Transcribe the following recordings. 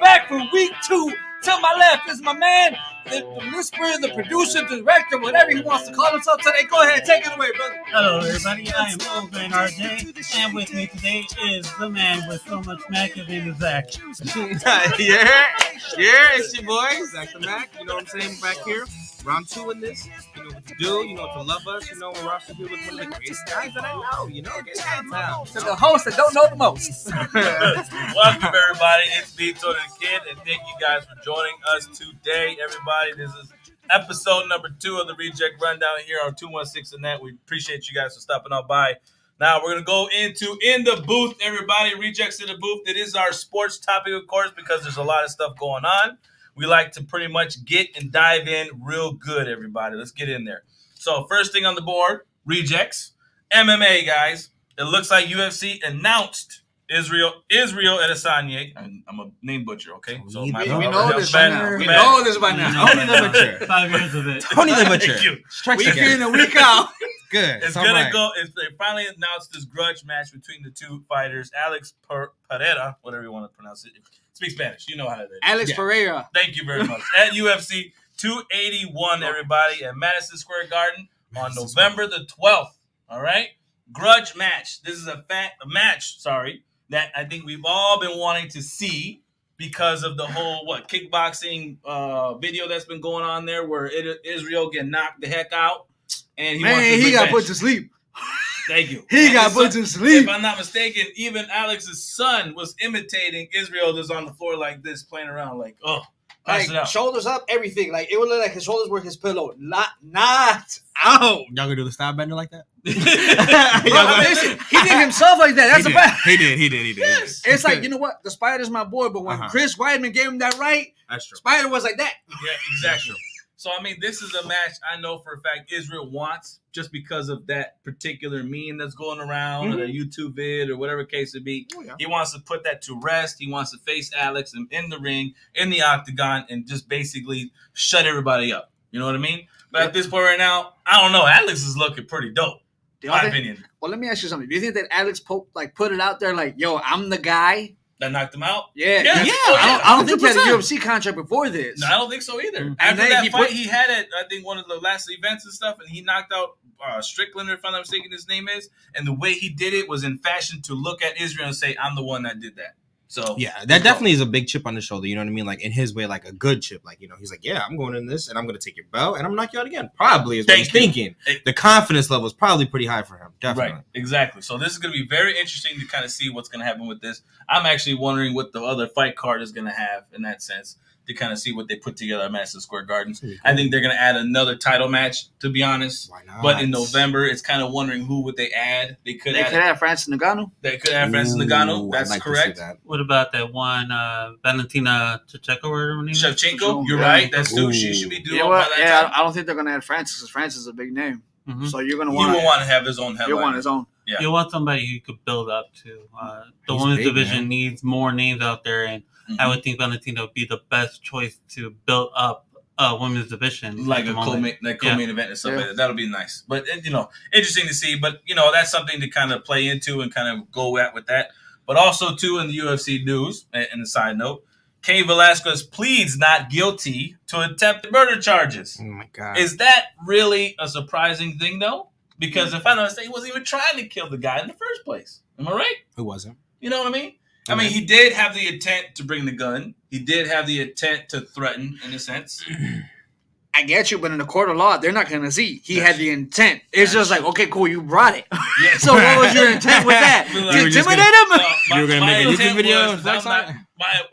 back from week 2. To my left is my man, the whisperer, the producer, the director, whatever he wants to call himself today. Go ahead, take it away, brother. Hello, everybody. I am Old Man RJ, and with me today is the man with so much Mac of in his Zach. yeah, it's your boy, Zach the Mac. You know what I'm saying? Back here, round 2 in this. You know what to do, you know what to love us. You know, we're also here with one of the greatest guys that I know. You know, get hands out. To the host that don't know the most. Welcome, everybody. It's me, Tony the Kid, and thank you guys for joining us today, everybody. This is episode number 2 of the Reject Rundown here on 216 and that. We appreciate you guys for stopping on by. Now, we're going to go into In the Booth, everybody. Rejects in the Booth. It is our sports topic, of course, because there's a lot of stuff going on. We like to pretty much get and dive in real good, everybody. Let's get in there. So, first thing on the board, Rejects. MMA, guys. It looks like UFC announced Israel Adesanya. I'm a name butcher, okay? So we know this by now. We know this by now. Tony the Butcher. 5 years of it. Tony the Butcher. Thank you. Week in and week out. Good. It's gonna go. They finally announced this grudge match between the two fighters, Alex Pereira, whatever you want to pronounce it. Speak Spanish. You know how to do it. Alex Pereira. Thank you very much. At UFC 281, everybody, at Madison Square Garden on November the 12th. All right? Grudge match. This is a match, that I think we've all been wanting to see because of the whole, kickboxing video that's been going on there where Israel get knocked the heck out. And he got put to sleep. Thank you. He got put to sleep. If I'm not mistaken, even Alex's son was imitating Israel just on the floor like this, playing around pass it out. Shoulders up, everything. Like, it would look like his shoulders were his pillow. Not out. Y'all gonna do the style bender like that? Listen, he did himself like that. That's a fact. He did. Yes. It's like, you know what? The Spider's my boy, but when Chris Weidman gave him that right, that's true. Spider was like that. Yeah, exactly. So, I mean, this is a match I know for a fact Israel wants just because of that particular meme that's going around or the YouTube vid or whatever case it be. Oh, yeah. He wants to put that to rest. He wants to face Alex in the ring, in the octagon, and just basically shut everybody up. You know what I mean? But at this point right now, I don't know. Alex is looking pretty dope, in my opinion. Well, let me ask you something. Do you think that Alex put it out there like, yo, I'm the guy? That knocked him out? Yeah. I don't think he had a UFC contract before this. No, I don't think so either. After that fight, he had it, I think, one of the last events and stuff, and he knocked out Strickland, if I'm not mistaken his name is, and the way he did it was in fashion to look at Israel and say, I'm the one that did that. So yeah, that definitely is a big chip on the shoulder. You know what I mean? Like in his way, like a good chip. Like, you know, he's like, yeah, I'm going in this and I'm going to take your belt and I'm going to knock you out again. Probably is what he's thinking. The confidence level is probably pretty high for him. Definitely. Right. Exactly. So this is going to be very interesting to kind of see what's going to happen with this. I'm actually wondering what the other fight card is going to have in that sense to kind of see what they put together at Madison Square Gardens. Cool. I think they're going to add another title match, to be honest. Why not? But in November, it's kind of wondering who would they add. They could add Francis Ngannou. They could add Francis Ngannou. That's correct. That. What about that one Valentina Shevchenko or whatever her name is? Shevchenko, you're right. That's who she should be doing. You know what? Yeah, I don't think they're going to add Francis because Francis is a big name. Mm-hmm. So you're going to want. He will want to have his own headline. You'll want his own. Yeah. You want somebody who could build up to. The women's division needs more names out there, and I would think Valentina would be the best choice to build up a women's division. Like a co-main event and stuff like that. That'll be nice. But, interesting to see. But, that's something to kind of play into and kind of go at with that. But also, too, in the UFC news, and a side note, Cain Velasquez pleads not guilty to attempted murder charges. Oh, my God. Is that really a surprising thing, though? Because if I'm not mistaken, he wasn't even trying to kill the guy in the first place. Am I right? It wasn't. You know what I mean? I mean, he did have the intent to bring the gun. He did have the intent to threaten, in a sense. I get you, but in the court of law, they're not going to see. He had the intent. It's just like, okay, cool, you brought it. Yeah. So what was your intent with that? To intimidate him? You were going to make a YouTube video? I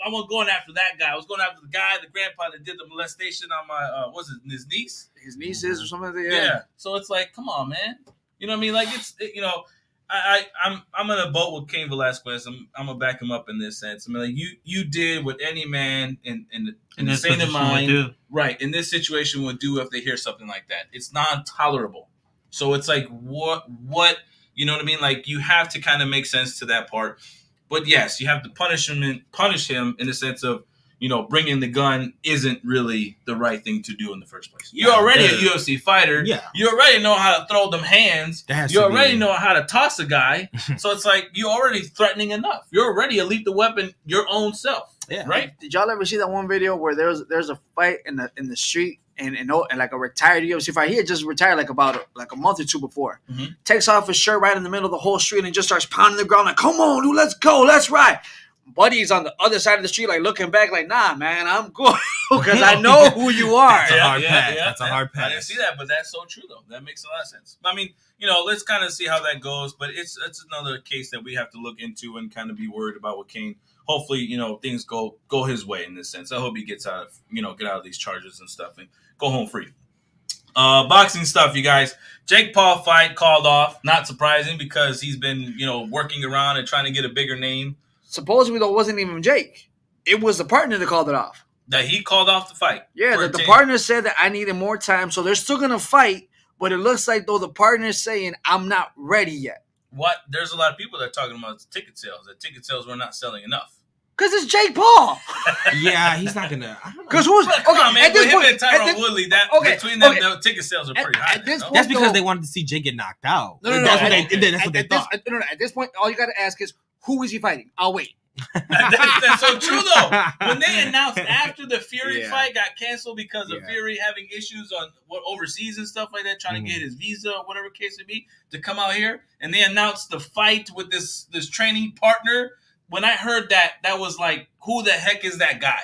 wasn't going after that guy. I was going after the guy, the grandpa that did the molestation on my, his niece? His nieces or something like that? Yeah. So it's like, come on, man. You know what I mean? Like, I'm in a boat with Cain Velasquez. I'm gonna back him up in this sense. I mean, like you did what any man in the state of mind, right, in this situation would do if they hear something like that. It's non-tolerable. So it's like what you know what I mean? Like you have to kind of make sense to that part. But yes, you have to punish him in the sense of, bringing the gun isn't really the right thing to do in the first place. You're already a UFC fighter. Yeah. You already know how to throw them hands. You already know how to toss a guy. So it's like you're already threatening enough. You're already a lethal weapon your own self. Yeah. Right? Did y'all ever see that one video where there's a fight in the street and like a retired UFC fight? He had just retired like a month or two before. Mhm. Takes off his shirt right in the middle of the whole street and just starts pounding the ground like, "Come on, dude, let's go, let's ride." Buddy's on the other side of the street, like looking back, like, "Nah, man, I'm good because I know who you are." That's a hard pass. That's a hard pass. I didn't see that, but that's so true though. That makes a lot of sense. I mean, let's kind of see how that goes. But it's another case that we have to look into and kind of be worried about with Kane. Hopefully, things go his way in this sense. I hope he gets out of get out of these charges and stuff and go home free. Boxing stuff, you guys. Jake Paul fight called off. Not surprising because he's been working around and trying to get a bigger name. Supposedly, though, it wasn't even Jake. It was the partner that called it off. That he called off the fight. Yeah, that the partner said that I needed more time, so they're still going to fight, but it looks like, though, the partner is saying, I'm not ready yet. What? There's a lot of people that are talking about ticket sales, that ticket sales were not selling enough. Because it's Jake Paul. Yeah, he's not going to. Because who's... Come on, man. At this With him point, and Tyron Woodley, between them, the ticket sales are pretty high. At this point, That's because though, they wanted to see Jake get knocked out. No, That's what they thought. At this point, all you got to ask is, who is he fighting? I'll wait. That's so true though. When they announced after the Fury Yeah. fight got canceled because of Yeah. Fury having issues on overseas and stuff like that, trying to get his visa or whatever case it be to come out here, and they announced the fight with this training partner. When I heard that was like, who the heck is that guy?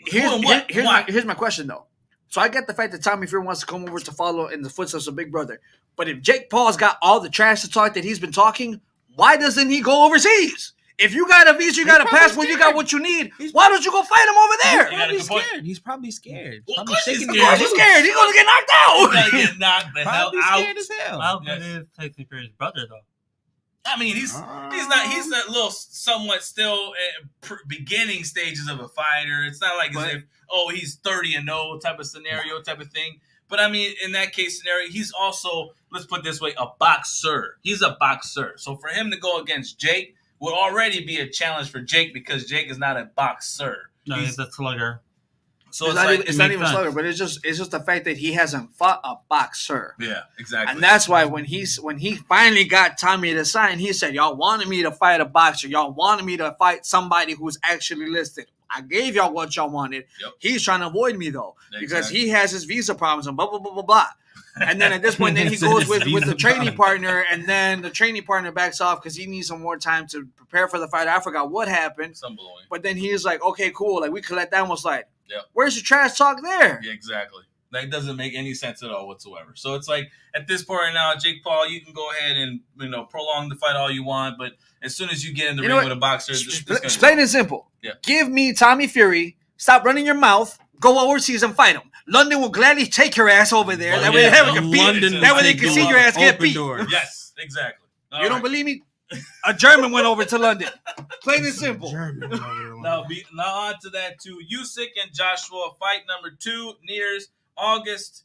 Here's my question though. So I get the fact that Tommy Fury wants to come over to follow in the footsteps of Big Brother, but if Jake Paul's got all the trash to talk that he's been talking, why doesn't he go overseas? If you got a visa, you got a passport, you got what you need. Why don't you go fight him over there? He's probably scared. Well, Probably of course he's shaking scared. his He's scared. He's gonna get knocked out. He's gonna get knocked the hell Probably out. scared as hell. How good is Tyson Fury's brother though? I mean, he's that little somewhat still beginning stages of a fighter. It's not like as if he's 30-0 type of scenario type of thing. But I mean, in that case scenario, he's also, let's put it this way, a boxer. He's a boxer. So for him to go against Jake would already be a challenge for Jake because Jake is not a boxer. No, he's a slugger. So it's not even slugger, but it's just the fact that he hasn't fought a boxer. Yeah, exactly. And that's why when he finally got Tommy to sign, he said, "Y'all wanted me to fight a boxer. Y'all wanted me to fight somebody who's actually listed. I gave y'all what y'all wanted." Yep. He's trying to avoid me though because Exactly. he has his visa problems and blah blah blah blah blah. And then at this point, then he goes with the training partner, and then the training partner backs off because he needs some more time to prepare for the fight. I forgot what happened, Some blowing. but then he's like, "Okay, cool. Like we could let that one slide." Yep. Where's the trash talk there? Yeah, exactly. That doesn't make any sense at all whatsoever. So it's like at this point right now, Jake Paul, you can go ahead and prolong the fight all you want, but as soon as you get in the ring with a boxer, It's plain and simple. Yeah. Give me Tommy Fury. Stop running your mouth. Go overseas and fight him. London will gladly take your ass over there. That way, they can see your ass get beat. Yes, exactly. You don't believe me? A German went over to London. Plain and simple. Now on to that too. Usyk and Joshua fight number 2 nears August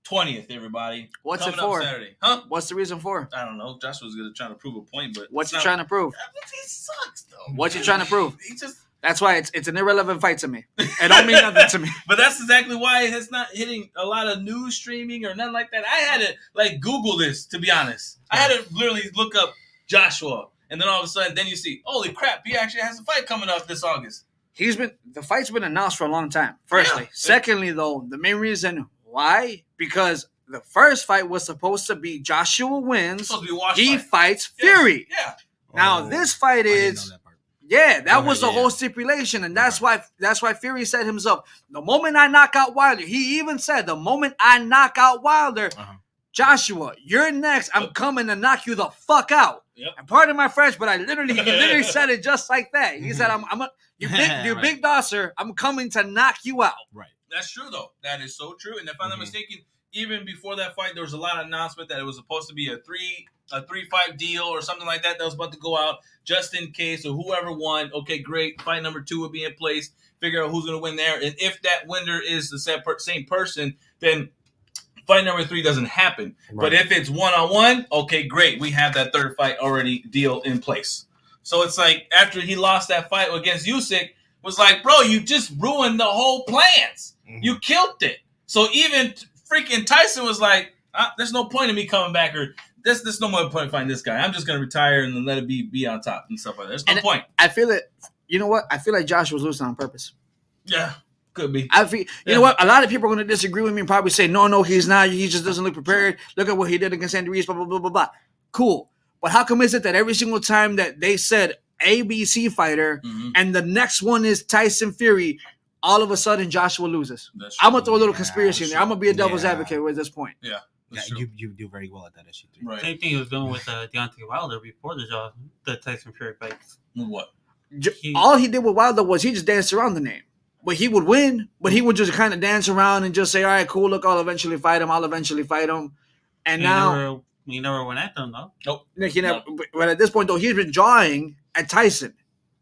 20th. Everybody, What's coming it for? Up Saturday, huh? What's the reason for? I don't know. Joshua's gonna try to prove a point, but What's he trying to prove? He sucks though. What's he trying to prove? He just. That's why it's an irrelevant fight to me. It don't mean nothing to me. But that's exactly why it's not hitting a lot of news streaming or nothing like that. I had to Google this, to be honest. I had to literally look up Joshua, and then all of a sudden, then you see, holy crap, he actually has a fight coming up this August. The fight's been announced for a long time. Firstly, Yeah. Secondly, though, the main reason why, because the first fight was supposed to be Joshua wins. It's supposed to be a wash He fight. fights Yes. Fury. Yeah. Now this fight is. Yeah, that was the whole stipulation, and that's why Fury set him up. The moment I knock out Wilder, he even said, the moment I knock out Wilder, Joshua, you're next. I'm coming to knock you the fuck out. Yep. And pardon my French, but he literally said it just like that. He said, "You big dosser. I'm coming to knock you out." Right. That's true, though. That is so true. And if I'm not mistaken, even before that fight, there was a lot of announcement that it was supposed to be a three-fight deal or something like that was about to go out just in case, or whoever won. Okay, great. Fight number 2 would be in place. Figure out who's going to win there. And if that winner is the same person, then fight number 3 doesn't happen. Right. But if it's one-on-one, okay, great. We have that third fight already deal in place. So it's like after he lost that fight against Usyk, was like, bro, you just ruined the whole plans. Mm-hmm. You killed it. So even freaking Tyson was like, there's no point in me coming back, or there's no more point in fighting this guy. I'm just going to retire and then let it be on top and stuff like that. There's no point. I feel it you know what? I feel like Josh was losing on purpose. Yeah, could be. I feel, you know what? A lot of people are going to disagree with me and probably say, no, he's not. He just doesn't look prepared. Look at what he did against Andy Ruiz, blah, blah, blah, blah, blah. Cool. But how come is it that every single time that they said ABC fighter and the next one is Tyson Fury, all of a sudden Joshua loses? I'm going to throw a little conspiracy in there. I'm going to be a devil's advocate at this point. Yeah, you do very well at that issue. Right. Same thing he was doing with Deontay Wilder before the Tyson Fury fights. What? All he did with Wilder was he just danced around the name. But he would win, but he would just kind of dance around and just say, all right, cool, look, I'll eventually fight him. And now... He never went at them, though. Nope. But at this point, though, he's been jawing at Tyson.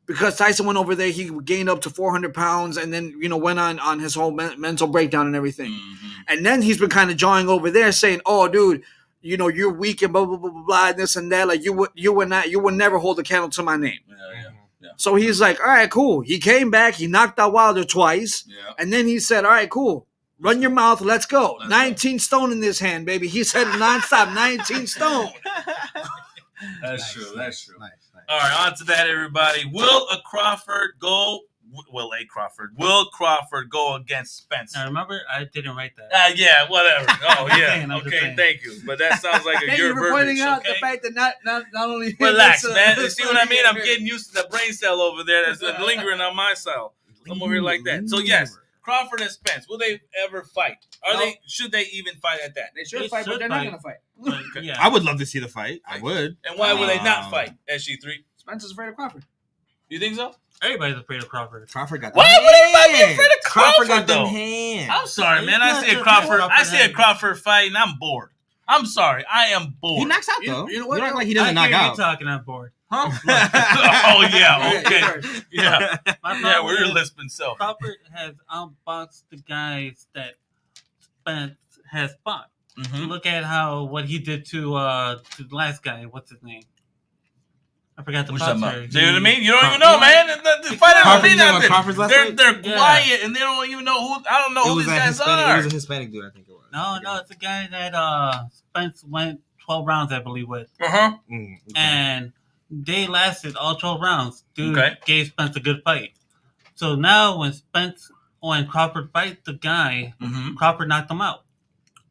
Because Tyson went over there, he gained up to 400 pounds and then, went on his whole mental breakdown and everything. Mm-hmm. And then he's been kind of jawing over there saying, oh, dude, you're weak and blah, blah, blah, blah, blah, and this and that. Like, you would never hold a candle to my name. Yeah. So he's like, all right, cool. He came back. He knocked out Wilder twice. Yeah. And then he said, all right, cool. Run your mouth. Let's go. 19 stone in this hand, baby. He said nonstop, 19 stone. That's true. Nice. All right, on to that, everybody. Will Crawford go against Spence? Now, remember, I didn't write that. Yeah, whatever. Oh, yeah. Okay, thank you. But that sounds like thank your you for verbiage, pointing out the fact that not only... Relax, man. You see what I mean? I'm getting used to the brain cell over there that's lingering on my cell. I'm over here like that. So, yes, Crawford and Spence, will they ever fight? Should they even fight at that? They should fight, but they're not going to fight. Yeah. I would love to see the fight. I would. And why would they not fight, SG3? Spence is afraid of Crawford. You think so? Everybody's afraid of Crawford. Crawford got Why would everybody be afraid of Crawford, got though? them hands. I'm sorry, man. I see a Crawford fight, and I'm bored. I'm sorry. I am bored. He knocks out, though. You know what? You act like he doesn't knock out. Talking, I'm bored. Huh? Oh, yeah. Okay. Yeah. Yeah, we're lisping self. Crawford has outboxed the guys that Spence has fought. Mm-hmm. Look at what he did to the last guy. What's his name? I forgot the boxer. Do you know what I mean? You don't even know, man. The fighter don't mean nothing. They're quiet and they don't even know who. I don't know who these guys are. It was a Hispanic dude, I think it was. No, it's a guy that Spence went 12 rounds, I believe, with. Okay. And they lasted all 12 rounds. Dude gave Spence a good fight. So now when Crawford fight the guy, Crawford knocked him out.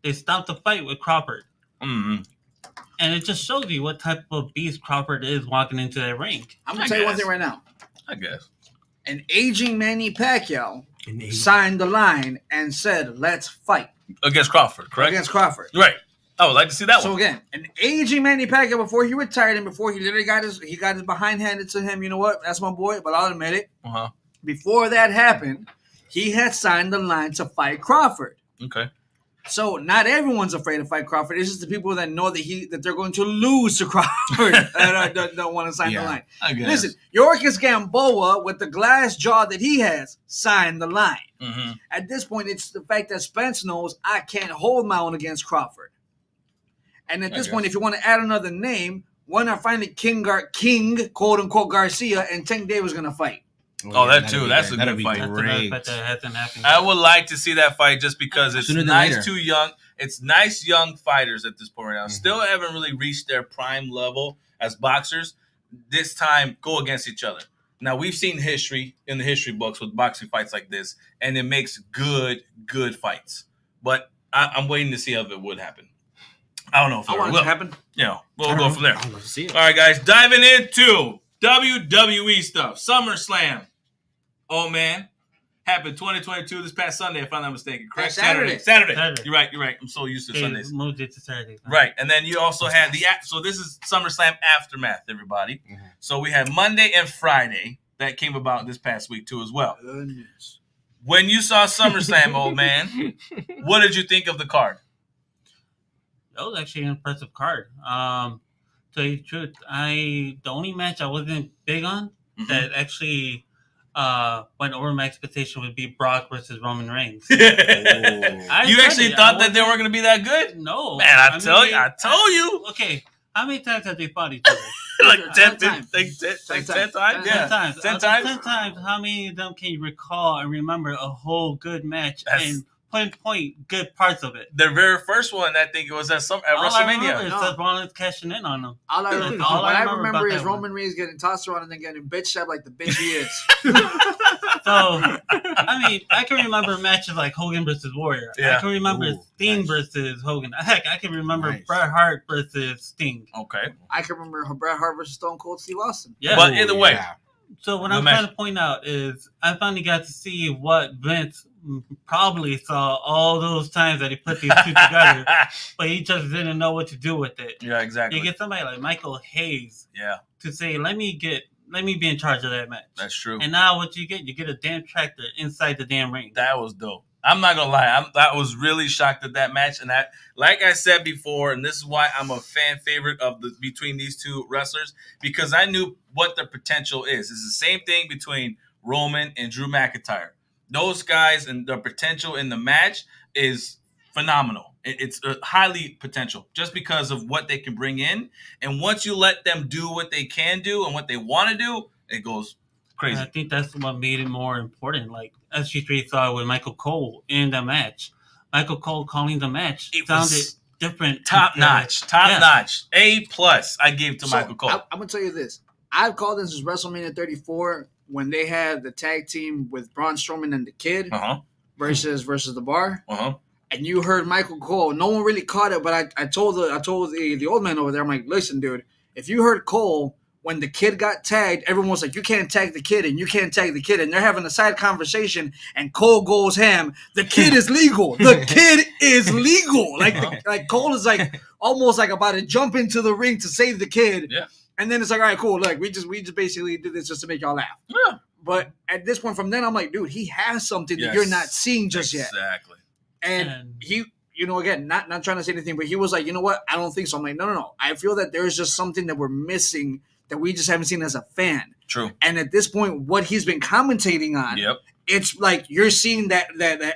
They stopped the fight with Crawford. Mm-hmm. And it just shows you what type of beast Crawford is walking into that ring. I'm going to tell you one thing right now. I guess. An aging Manny Pacquiao signed the line and said, let's fight. Against Crawford, correct? Against Crawford. Right. I would like to see that one. So again, an aging Manny Pacquiao before he retired and before he literally got his behind handed to him, you know what? That's my boy, but I'll admit it. Uh-huh. Before that happened, he had signed the line to fight Crawford. Okay. So not everyone's afraid to fight Crawford. It's just the people that know that they're going to lose to Crawford that don't want to sign the line. I guess. Listen, Yorkis Gamboa, with the glass jaw that he has, signed the line. Mm-hmm. At this point, it's the fact that Spence knows I can't hold my own against Crawford. And at this point, if you want to add another name, why not finally King, quote unquote, Garcia and Tank Davis going to fight? Oh, that too. That's a good fight. I would like to see that fight just because it's nice, too young. It's nice young fighters at this point right now. Still haven't really reached their prime level as boxers. This time, go against each other. Now, we've seen history in the history books with boxing fights like this, and it makes good fights. But I'm waiting to see if it would happen. I don't know if it will happen. We'll go from there. I'd love to see it. All right, guys, diving into WWE stuff. SummerSlam. Oh, man. Happened 2022 this past Sunday, if I'm not mistaken. Correct? Saturday. You're right. I'm so used to Sundays. Moved it to Saturday. Right. And then you also had so this is SummerSlam Aftermath, everybody. Mm-hmm. So we had Monday and Friday that came about this past week, too, as well. Goodness. When you saw SummerSlam, old man, what did you think of the card? That was actually an impressive card. To tell you the truth, the only match I wasn't big on that actually went over my expectation would be Brock versus Roman Reigns. You actually thought that they weren't going to be that good? No. Man, I told you. Okay, how many times have they fought each other? Like 10 times? Yeah. 10 times. 10 times? 10 times. How many of them can you recall and remember a whole good match and pinpoint good parts of it. Their very first one, I think it was at WrestleMania. It says Rollins cashing in on them. All I remember is Roman Reigns getting tossed around and then getting bitch slapped like the bitch he is. So, I mean, I can remember matches like Hogan versus Warrior. Yeah. I can remember Sting versus Hogan. Heck, I can remember Bret Hart versus Sting. Okay. I can remember Bret Hart versus Stone Cold Steve Austin. Yeah. But either way. So what I'm trying to point out is I finally got to see what Vince probably saw all those times that he put these two together, but he just didn't know what to do with it. Yeah, exactly. You get somebody like Michael Hayes to say, let me be in charge of that match. That's true. And now what you get a damn tractor inside the damn ring. That was dope. I'm not gonna lie, I was really shocked at that match, and like I said before, and this is why I'm a fan favorite of between these two wrestlers, because I knew what their potential is. It's the same thing between Roman and Drew McIntyre. Those guys and their potential in the match is phenomenal. It's highly potential just because of what they can bring in, and once you let them do what they can do and what they want to do, it goes crazy. And I think that's what made it more important. Like SG3 saw with Michael Cole in the match. Michael Cole calling the match sounded different. Top notch. A+. I gave to Michael Cole. I'm gonna tell you this. I've called this as WrestleMania 34 when they had the tag team with Braun Strowman and the Kid versus the Bar. And you heard Michael Cole. No one really caught it, but I told the old man over there, I'm like, listen, dude, if you heard Cole when the Kid got tagged, everyone was like, you can't tag the Kid and you can't tag the Kid. And they're having a side conversation and Cole goes ham. The Kid is legal. The Kid is legal. Like Cole is like almost like about to jump into the ring to save the Kid. Yeah. And then it's like, all right, cool. Look, we just basically did this just to make y'all laugh. Yeah. But at this point from then, I'm like, dude, he has something that you're not seeing just yet. Exactly. And he, again, not trying to say anything, but he was like, you know what? I don't think so. I'm like, no. I feel that there's just something that we're missing that we just haven't seen as a fan. True. And at this point, what he's been commentating on, it's like you're seeing that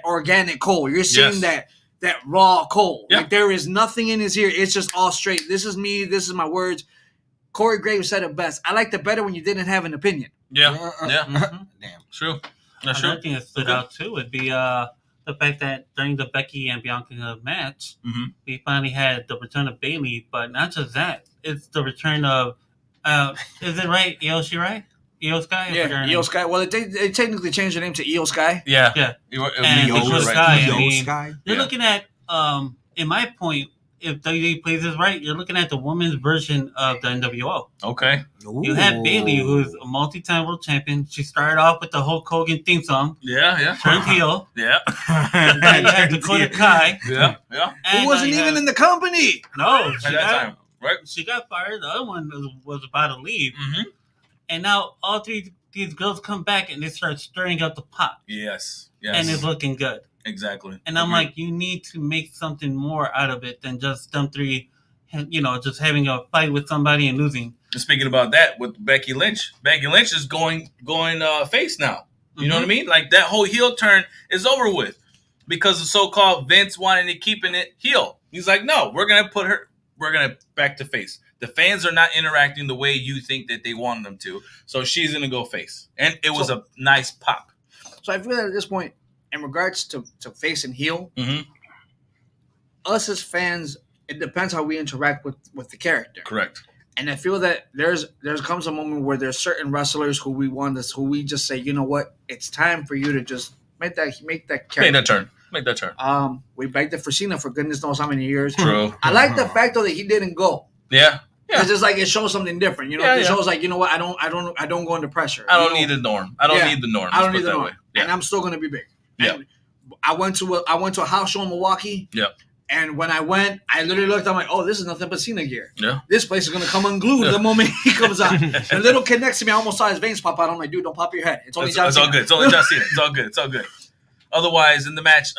organic Cole. You're seeing that raw Cole. Yep. Like there is nothing in his ear. It's just all straight. This is me. This is my words. Corey Graves said it best. I liked it better when you didn't have an opinion. Yeah. Damn. True. That's true. Another thing that stood out too would be the fact that during the Becky and Bianca match, we finally had the return of Bayley, but not just that. It's the return of, is it right? Io Shirai? Io Sky? Yeah, Io Sky. Well, they technically changed the name to Io Sky. Yeah. And Io Sky. You're looking at, in my point, if WWE plays this right, you're looking at the women's version of the NWO. Okay. You have Bayley, who's a multi-time world champion. She started off with the Hulk Hogan theme song. Yeah. Turned heel. Yeah. And then you had Dakota Kai. Yeah. Who wasn't even in the company. No. At that time. Right. She got fired. The other one was about to leave. And now all three these girls come back and they start stirring up the pot. Yes. And it's looking good. Exactly. And I'm like, you need to make something more out of it than just them three, just having a fight with somebody and losing. And speaking about that with Becky Lynch is going face now. You know what I mean? Like that whole heel turn is over with because of so-called Vince wanting to keeping it heel. He's like, no, we're going to back to face. The fans are not interacting the way you think that they want them to. So she's going to go face. And it was a nice pop. So I feel that at this point, in regards to face and heel, us as fans, it depends how we interact with the character. Correct. And I feel that there's comes a moment where there's certain wrestlers who we just say, you know what, it's time for you to just make that character. Make that turn. We begged it for Cena for goodness knows how many years. True. I like the fact though that he didn't go. Yeah. It's just like it shows something different. It shows like, you know what, I don't go into pressure. I don't need the norm. I don't need the norm. I don't need the norm. Yeah. And I'm still gonna be big. Yeah. I went to a house show in Milwaukee. Yeah. And when I went, I literally looked. I'm like, "Oh, this is nothing but Cena gear. Yeah. This place is gonna come unglued the moment he comes out." The little kid next to me, I almost saw his veins pop out. I'm like, "Dude, don't pop your head. It's only John Cena." It's all good. It's only John Cena. It's all good. Otherwise, in the match,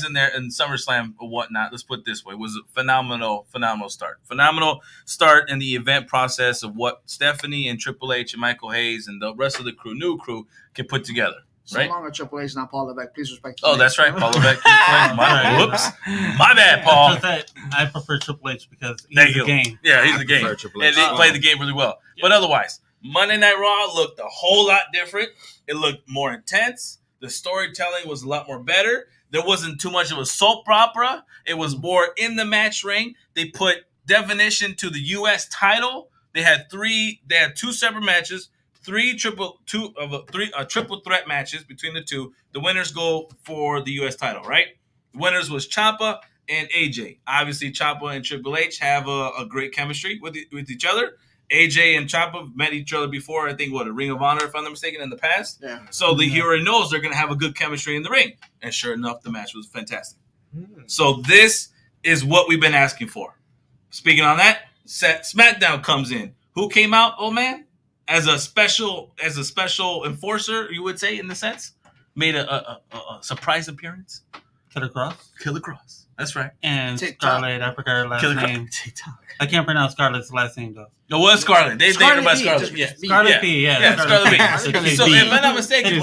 in there in SummerSlam or whatnot, let's put it this way, was a phenomenal start. Phenomenal start in the event process of what Stephanie and Triple H and Michael Hayes and the rest of the new crew can put together. So right? long as Triple H, not Paul Levesque. Please respect. Oh, that's right, Paul Levesque. Whoops, my bad, Paul. I prefer Triple H because he's the game. Yeah, he's the game, and they played the game really well. Yeah. But otherwise, Monday Night Raw looked a whole lot different. It looked more intense. The storytelling was a lot more better. There wasn't too much of a soap opera. It was more in the match ring. They put definition to the U.S. title. They had two separate matches, triple threat matches between the two. The winners go for the U.S. title, right? The winners was Ciampa and AJ. Obviously, Ciampa and Triple H have a great chemistry with each other. AJ and Ciampa met each other before, I think, a Ring of Honor, if I'm not mistaken, in the past. Yeah. So he already knows they're going to have a good chemistry in the ring. And sure enough, the match was fantastic. So this is what we've been asking for. Speaking on that, SmackDown comes in. Who came out, old man? As a special enforcer, you would say, in the sense? Made a surprise appearance. Killer Cross. That's right. And Scarlett, I forgot her last name. I can't pronounce Scarlett's last name, though. It was Scarlett. They named her by Scarlett. Yeah. Scarlett B. Yeah, Scarlett B. So if I'm not mistaken,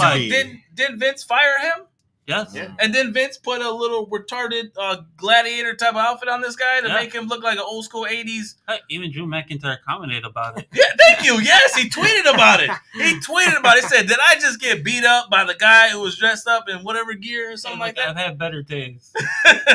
did Vince fire him? Yes. Yeah. And then Vince put a little retarded gladiator type of outfit on this guy to make him look like an old school 80s. Even Drew McIntyre commented about it. Yeah, thank you. Yes, he tweeted about it. He said, did I just get beat up by the guy who was dressed up in whatever gear or something like that? I've had better days.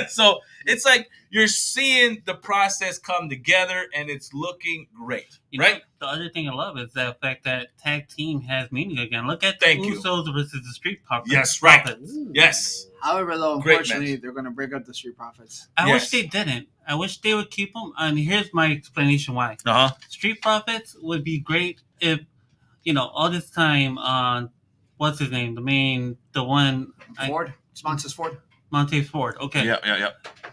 So it's like you're seeing the process come together and it's looking great. Right? The other thing I love is the fact that tag team has meaning again. Look at the Usos versus the Street Profits. Yes, right. Yes. However, though, unfortunately, they're going to break up the Street Profits. I wish they didn't. I wish they would keep them. And here's my explanation why. Street Profits would be great if, all this time, what's his name? The one. Ford? Montez Ford? Montez Ford. Okay. Yeah.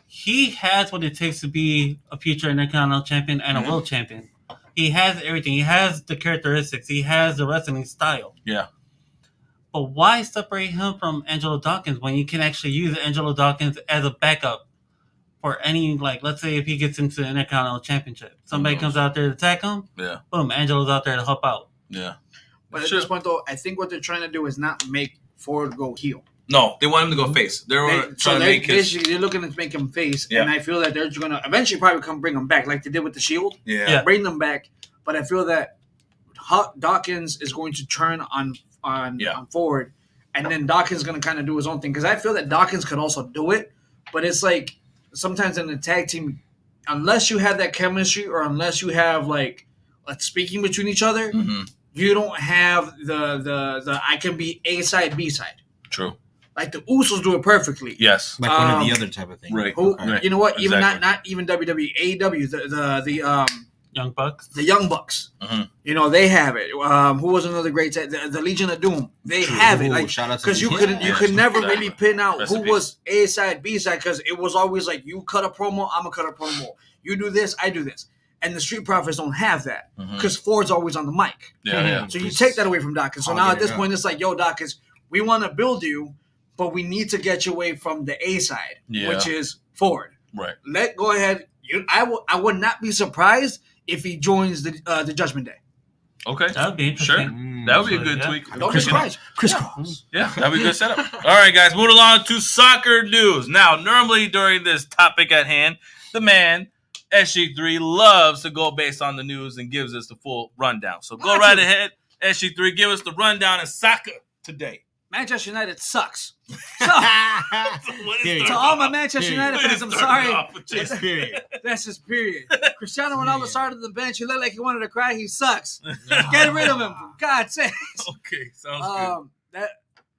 He has what it takes to be a future Intercontinental Champion and a World Champion. He has everything. He has the characteristics. He has the wrestling style. Yeah. But why separate him from Angelo Dawkins when you can actually use Angelo Dawkins as a backup for any, let's say if he gets into the Intercontinental Championship. Somebody comes out there to attack him. Yeah. Boom, Angelo's out there to help out. Yeah. But at this point, though, I think what they're trying to do is not make Ford go heel. No, they want him to go face. They're looking to make him face, and I feel that they're going to eventually probably come bring him back, like they did with the Shield. Yeah. Bring them back, but I feel that Dawkins is going to turn on Ford, and then Dawkins is going to kind of do his own thing because I feel that Dawkins could also do it, but it's like sometimes in the tag team, unless you have that chemistry or unless you have speaking between each other, you don't have the I can be A side B side. True. Like the Usos do it perfectly. Yes. Like one of the other type of things. Right. You know what? Even not even WWE, AEW, the Young Bucks. The Young Bucks. Mm-hmm. They have it. Who was another great the Legion of Doom? They have it. Because you could never really pin out who was A side, B side, because it was always like you cut a promo, I'm gonna cut a promo. You do this, I do this. And the Street Profits don't have that because Ford's always on the mic. Yeah. So you take that away from Dawkins. So now at this point, it's like, yo, Dawkins, we want to build you, but we need to get you away from the A side, which is Ford. Right. Go ahead. I would not be surprised if he joins the Judgment Day. Okay. That would be interesting. Sure. That would be a good tweak. Don't be surprised. Crisscross. Yeah, that would be a good setup. All right, guys, moving along to soccer news. Now, normally during this topic at hand, the man, SG3, loves to go based on the news and gives us the full rundown. So go right ahead, SG3, give us the rundown of soccer today. Manchester United sucks. To all my Manchester United fans, I'm sorry. That's just period. Cristiano Ronaldo started the bench. He looked like he wanted to cry. He sucks. Get rid of him, for God's sake. Okay, sounds good. That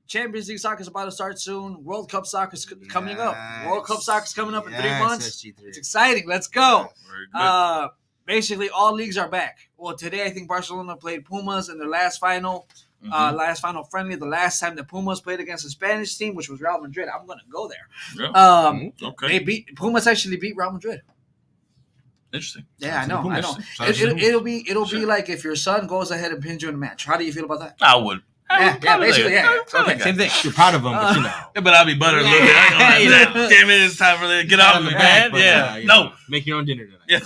Champions League soccer is about to start soon. World Cup soccer is coming up. World Cup soccer is coming up in 3 months. It's exciting. Let's go. Basically, all leagues are back. Well, today I think Barcelona played Pumas in their last final. Last final friendly, the last time the Pumas played against a Spanish team, which was Real Madrid. I'm going to go there. Yeah. Okay. Pumas actually beat Real Madrid. Interesting. Yeah, I know. It'll be like if your son goes ahead and pins you in a match. How do you feel about that? I would. Basically. Okay. Same thing. You're proud of him, but Yeah, but I'll be buttered a little bit. Damn it, it's time for them to get off me, man. Yeah. No. Make your own dinner tonight. Yeah.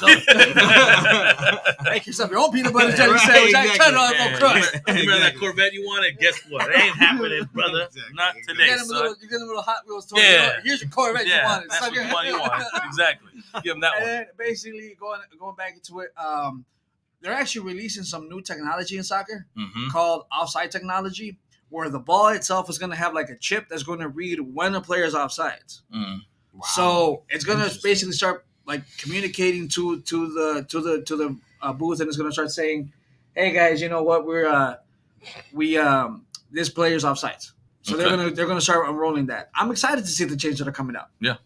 Make yourself your own peanut butter jelly sandwich. I cut it on no crust. Remember that Corvette you wanted? Guess what? It ain't happening, brother. Not today, You get a little Hot Wheels toy. Yeah. Here's your Corvette you wanted. That's what you want. Exactly. Give them that one. And then basically going back into it, they're actually releasing some new technology in soccer called offside technology, where the ball itself is going to have like a chip that's going to read when a player's offsides. Mm. Wow. So it's going to basically start like communicating to the booth, and it's going to start saying, "Hey guys, you know what? This player's offsides." So they're gonna start unrolling that. I'm excited to see the changes that are coming up. Yeah.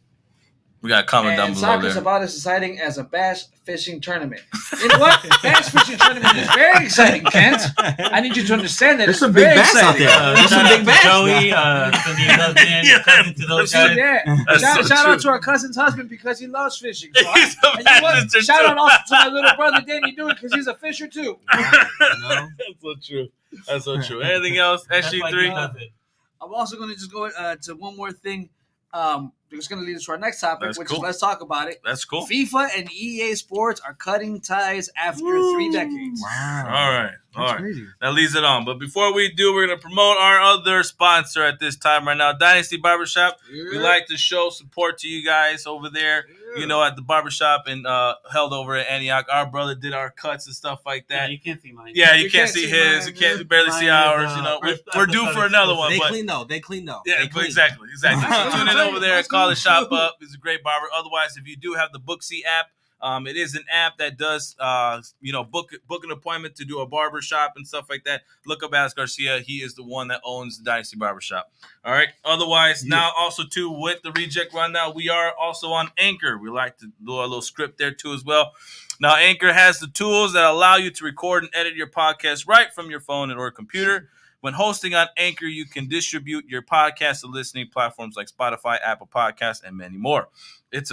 We got a comment down below soccer's there. about as exciting as a bass fishing tournament. You know what? Bass fishing tournament is very exciting, Kent. I need you to understand that. There's It's some big very bass out exciting. there. There's some big bass. Joey, Cindy's husband, cousin to those guys. Yeah. Shout so out true. to our cousin's husband because he loves fishing. So He's a and you know what? fisher Shout too. out also to my little brother Danny Dewey because he's a fisher too. You know? That's so true. That's so true. Anything else? That's why he SG3? does it. I'm also going to just go to one more thing. It's going to lead us to our next topic, That's which cool. is let's talk about it. That's cool. FIFA and EA Sports are cutting ties after 3 decades. Wow. All right. All That's right. crazy. That leads it on. But before we do, we're going to promote our other sponsor at this time right now, Dynasty Barbershop. We like to show support to you guys over there, you know, at the barbershop and held over at Antioch. Our brother did our cuts and stuff like Yeah, that. you can't see mine. Yeah, you can't see his. mine, You can't man. barely see Mine is, ours. You know, first we're due episode for another exclusive. one. They But clean though. They clean though. yeah, They but clean. exactly. So tune in over there. Let's Call the go. shop up. It's a great barber. Otherwise, if you do have the Booksy app, it is an app that does, book an appointment to do a barber shop and stuff like that. Look up Alex Garcia. He is the one that owns the Dynasty Barbershop. All right. Otherwise, now also too with the Reject Rundown, we are also on Anchor. We like to do a little script there too as well. Now, Anchor has the tools that allow you to record and edit your podcast right from your phone or computer. When hosting on Anchor, you can distribute your podcast to listening platforms like Spotify, Apple Podcasts, and many more. It's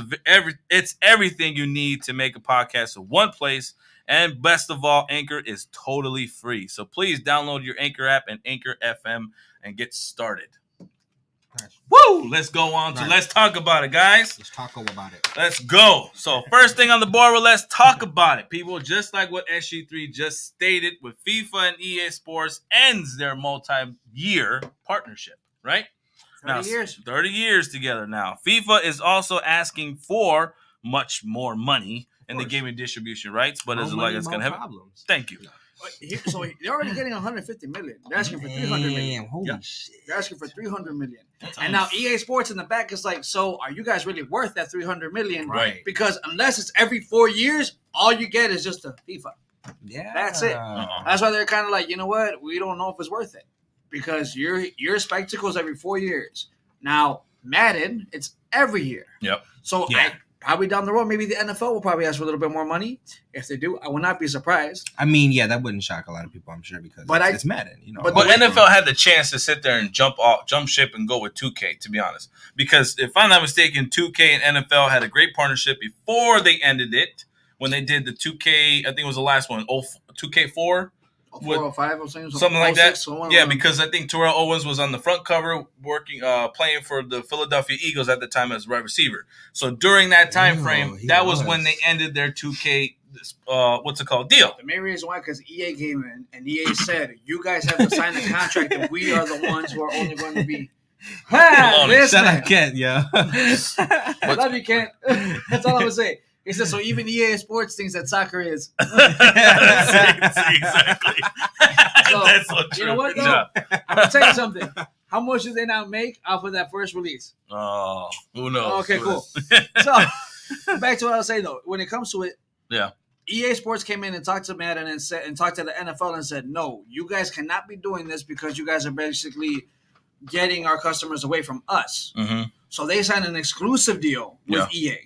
everything you need to make a podcast in one place. And best of all, Anchor is totally free. So please download your Anchor app and Anchor FM and get started. Nice. Woo! Let's go on to Nice. Let's Talk About It, guys. Let's talk about it. Let's go. So first thing on the board, well, let's talk about it. People, just like what SG3 just stated, with FIFA and EA Sports ends their multi-year partnership, right? 30 years. 30 years together now. FIFA is also asking for much more money in the gaming distribution rights, but is it like it's going to have problems. Thank you. So they're already getting 150 million. They're asking for 300 million. Holy Yeah. shit. They're asking for 300 million. And now EA Sports in the back is like, so are you guys really worth that 300 million? Right. Because unless it's every 4 years, all you get is just a FIFA. Yeah. That's it. That's why they're kind of like, you know what? We don't know if it's worth it because your spectacles every 4 years. Now Madden, it's every year. Yep. So Yeah. probably down the road, maybe the NFL will probably ask for a little bit more money. If they do, I will not be surprised. I mean, yeah, that wouldn't shock a lot of people, I'm sure, because But it's Madden, you know. but But the way- NFL had the chance to sit there and jump ship and go with 2K, to be honest. Because if I'm not mistaken, 2K and NFL had a great partnership before they ended it. When they did the 2K, I think it was the last one, 2K4. 405 or Something like that. 06, one of Yeah, them. because I think Terrell Owens was on the front cover playing for the Philadelphia Eagles at the time as wide receiver. So during that time Oh, frame, he that was was. when they ended their 2K deal. The main reason why, because EA came in and EA said, you guys have to sign a contract and we are the ones who are only going to be. Baloney. Listen, Shut up, Kent, yeah. I love you, Kent. That's all I'm going to say. He said, so even EA Sports thinks that soccer is. See, exactly. So, That's so true. you know what, Good though? job. I'm going to tell you something. How much did they now make off of that first release? Oh, who knows? Okay, Who cool. knows? So, back to what I was saying, though. When it comes to it, Yeah. EA Sports came in and talked to Madden and talked to the NFL and said, no, you guys cannot be doing this because you guys are basically getting our customers away from us. Mm-hmm. So they signed an exclusive deal with EA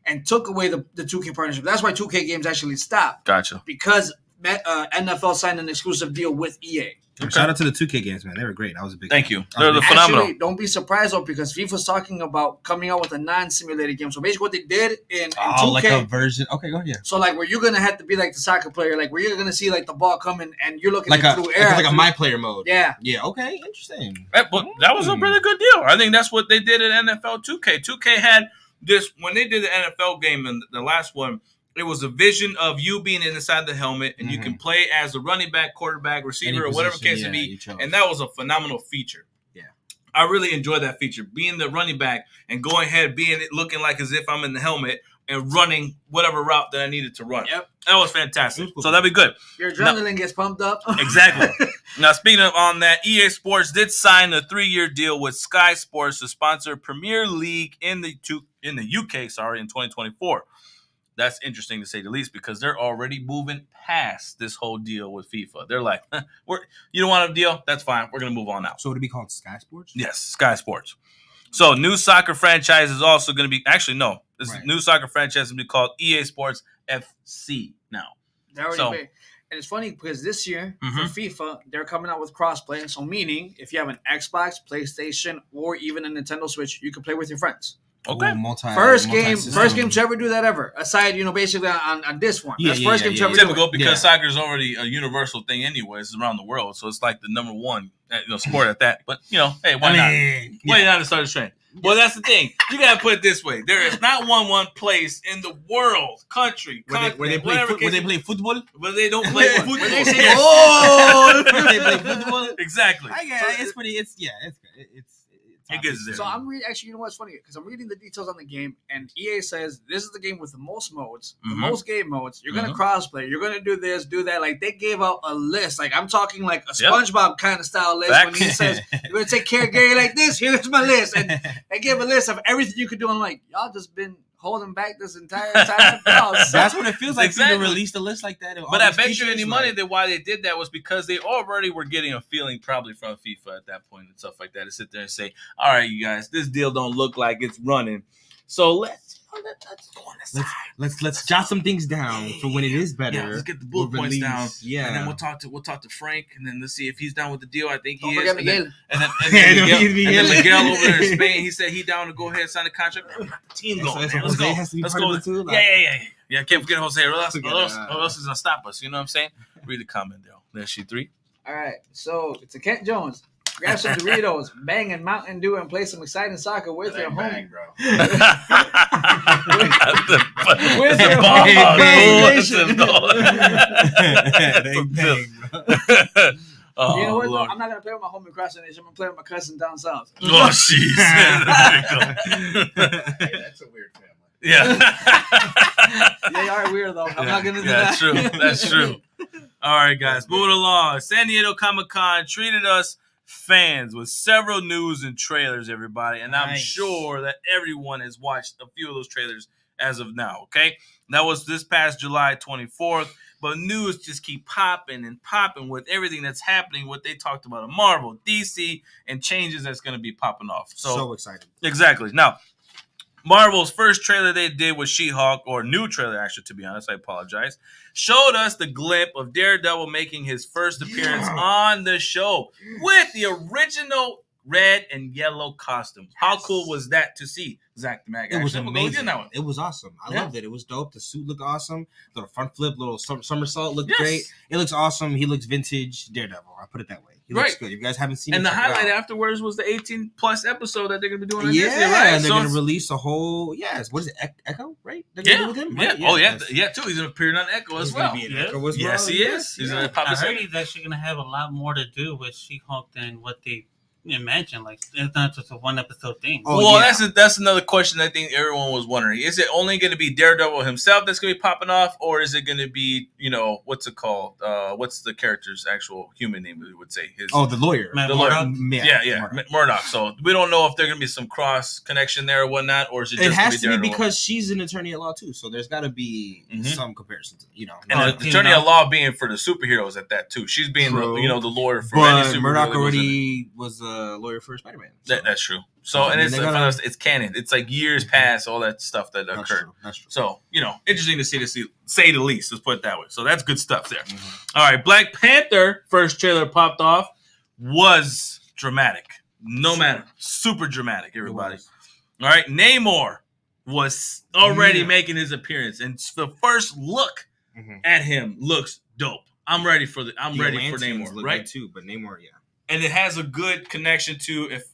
and took away the 2K partnership. That's why 2K games actually stopped, Gotcha. because NFL signed an exclusive deal with EA. Shout out to the 2K games, man. They were great. I was a big Thank you. I They're was the big- phenomenal. Actually, don't be surprised, though, because FIFA's talking about coming out with a non-simulated game. So basically what they did in 2K. like a version. Okay, go ahead. Yeah. So, like, where you're going to have to be like the soccer player, like, where you're going to see, like, the ball coming and you're looking Like at a through air. like a my player mode. Yeah. Yeah. Okay. Interesting. But that was a really good deal. I think that's what they did at NFL 2K. 2K had this, when they did the NFL game and the last one, it was a vision of you being inside the helmet and you can play as a running back, quarterback, receiver, or whatever case it be. And that was a phenomenal feature. Yeah. I really enjoyed that feature. Being the running back and going ahead, looking like as if I'm in the helmet, and running whatever route that I needed to run. Yep. That was fantastic. So that'd be good. Your adrenaline gets pumped up. Exactly. Now, speaking of on that, EA Sports did sign a 3-year deal with Sky Sports to sponsor Premier League in the UK, in 2024. That's interesting to say the least because they're already moving past this whole deal with FIFA. They're like, you don't want a deal? That's fine. We're going to move on now. So would it be called Sky Sports? Yes, Sky Sports. So new soccer franchise is also going to be, actually, no. This new soccer franchise is going to be called EA Sports FC now. And it's funny because this year for FIFA, they're coming out with crossplay. So meaning if you have an Xbox, PlayStation, or even a Nintendo Switch, you can play with your friends. Okay. First game to ever do that ever. Aside, basically on this one. That's first game to ever do Typical because soccer is already a universal thing anyways around the world. So it's like the number one sport at that. But, hey, why not? Why not to start a trend? Well, that's the thing. You got to put it this way. There is not one place in the world, country, where they play football. But they don't play football. When they say, they play football. Exactly. It's pretty. It's it gets there. So I'm reading. Actually, you know what's funny? Because I'm reading the details on the game, and EA says this is the game with the most modes, the most game modes. You're gonna crossplay. You're gonna do this, do that. Like they gave out a list. Like I'm talking like a SpongeBob kind of style list. When he says you're gonna take care of Gary like this. Here's my list, and they gave a list of everything you could do. I'm like, y'all just been holding back this entire time. That's what it feels like. Exactly. To release a list like that. But I bet you any money that why they did that was because they already were getting a feeling probably from FIFA at that point and stuff like that to sit there and say, all right, you guys, this deal don't look like it's running. So let's go on the side. Let's jot some things down for when it is better. Yeah, let's get the bullet points down. Yeah. And then we'll talk to Frank and then let's see if he's down with the deal. I think he is. Miguel. And then Miguel over there in Spain, he said he down to go ahead and sign the contract. The team going. Let's go. Let's go. Yeah. Can't forget Jose. What else is gonna stop us? You know what I'm saying? Read the comment there. There's she 3. All right. So it's a Kent Jones. Grab some Doritos, bang and Mountain Dew, and play some exciting soccer with your home. Bro. With your home. You know what? Though? I'm not gonna play with my home in Cross Nation. I'm gonna play with my cousin down south. Oh, jeez. That's a weird family. Yeah. They are weird though. I'm not gonna do that. That's true. All right, guys, moving along. San Diego Comic-Con treated us fans with several news and trailers, everybody, and I'm sure that everyone has watched a few of those trailers as of now. Okay, that was this past July 24th, but news just keep popping and popping with everything that's happening. What they talked about in Marvel, DC, and changes that's going to be popping off. So excited. Exactly. Now, Marvel's first trailer they did was She-Hulk, or new trailer, actually, to be honest. I apologize. Showed us the glimpse of Daredevil making his first appearance on the show with the original red and yellow costume. How cool was that to see, Zach the Mag? It was amazing. It was awesome. I loved it. It was dope. The suit looked awesome. Little front flip, little somersault looked great. It looks awesome. He looks vintage Daredevil. I'll put it that way. He looks good. If you guys haven't seen it, and the highlight afterwards was the 18-plus episode that they're going to be doing on Disney, right? And they're going to release a whole, what is it, Echo, right? They're going to do with him? Right? Too. He's appearing on Echo as well. Yes, he is. He's going to pop his head. I heard he's actually going to have a lot more to do with She-Hulk than what they imagine. Like, it's not just a one episode thing. That's another question I think everyone was wondering. Is it only going to be Daredevil himself that's going to be popping off, or is it going to be, what's it called? What's the character's actual human name? We would say the lawyer. Murdoch. So we don't know if there's going to be some cross connection there or whatnot, or is it just has to be because she's an attorney at law too. So there's got to be some comparisons, And the attorney at law being for the superheroes at that too. She's being the lawyer for any superhero. Murdoch already was lawyer for Spider-Man. So. That's true. So, and it's canon. It's like years past all that stuff that occurred. That's true. So, interesting to say the least. Let's put it that way. So that's good stuff there. All right, Black Panther first trailer popped off was dramatic. Super dramatic, everybody. All right, Namor was already making his appearance, and the first look at him looks dope. I'm ready for Namor, right? Too, but Namor, And it has a good connection to if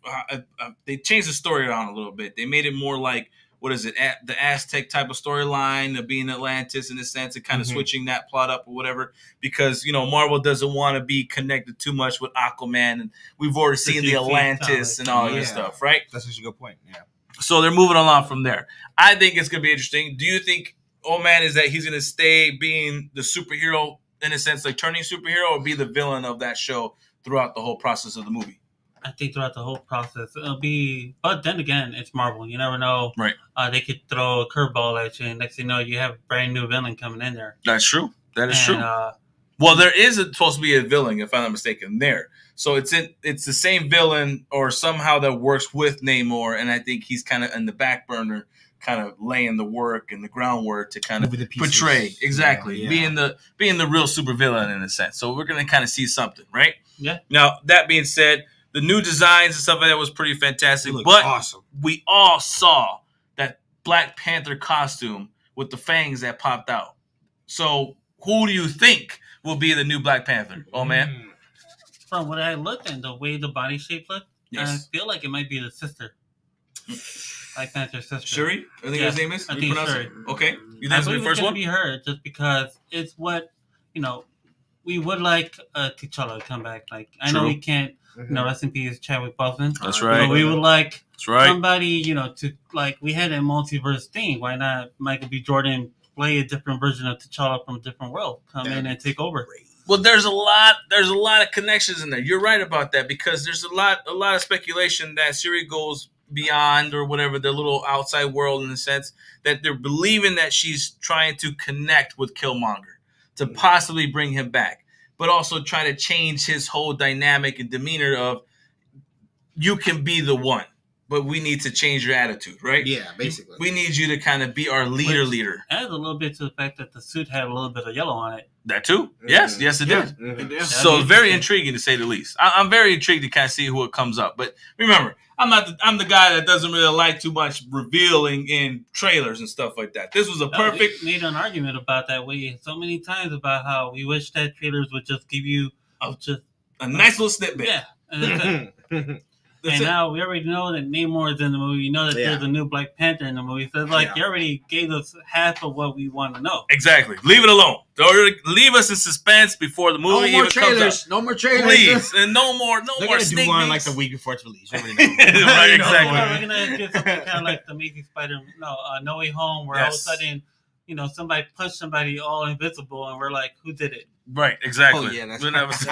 they changed the story around a little bit. They made it more like, what is it, the Aztec type of storyline of being Atlantis in a sense, and kind of switching that plot up or whatever. Because, Marvel doesn't want to be connected too much with Aquaman. And we've already seen the Atlantis and all this stuff, right? That's such a good point, yeah. So they're moving along from there. I think it's going to be interesting. Do you think, is that he's going to stay being the superhero in a sense, like turning superhero, or be the villain of that show throughout the whole process of the movie? I think throughout the whole process, it'll be. But then again, it's Marvel. You never know. Right. They could throw a curveball at you, and next thing you know, you have a brand new villain coming in there. That's true. That is true. Well, there is supposed to be a villain, if I'm not mistaken, there. So it's the same villain, or somehow that works with Namor, and I think he's kind of in the back burner, kind of laying the work and the groundwork to kind of portray being the real supervillain in a sense. So we're gonna kind of see something, right? Yeah. Now that being said, the new designs and stuff like that was pretty fantastic, but awesome. We all saw that Black Panther costume with the fangs that popped out. So who do you think will be the new Black Panther? Oh man. From what I looked and the way the body shape looked, yes. I feel like it might be the sister. Black Panther's sister. Shuri? I think his name is? I think it's Shuri. Okay. You think it's the first one? Be her, just because it's what, we would like T'Challa to come back. Like, I know we can't, rest in peace, Chadwick Boseman. That's right. But we would like somebody, to, like, we had a multiverse thing. Why not Michael B. Jordan play a different version of T'Challa from a different world? Come in and take over. Well, there's a lot of connections in there. You're right about that, because there's a lot of speculation that Shuri goes beyond, or whatever, the little outside world, in the sense that they're believing that she's trying to connect with Killmonger to possibly bring him back, but also try to change his whole dynamic and demeanor of, you can be the one, but we need to change your attitude, right? Yeah, basically. We need you to kind of be our leader. Adds a little bit to the fact that the suit had a little bit of yellow on it. That too? Yes, it did. Mm-hmm. So very intriguing, to say the least. I'm very intrigued to kind of see who it comes up. But remember, I'm the guy that doesn't really like too much revealing in trailers and stuff like that. This was a perfect. We made an argument about that way so many times about how we wish that trailers would just give you just a nice little snippet. Yeah. And now we already know that Namor is in the movie. We know that there's a new Black Panther in the movie. So it's like you already gave us half of what we want to know. Exactly. Leave it alone. Leave us in suspense before the movie even comes out. No more trailers. Please. And no more They're more gonna sneak do one peeks. like the week before it's released. Right, exactly. We're gonna get something kind of like the Amazing Spider-Man, No Way Home, where all of a sudden, somebody punched somebody all invisible, and we're like, who did it? Right, exactly. Oh, yeah, that's that was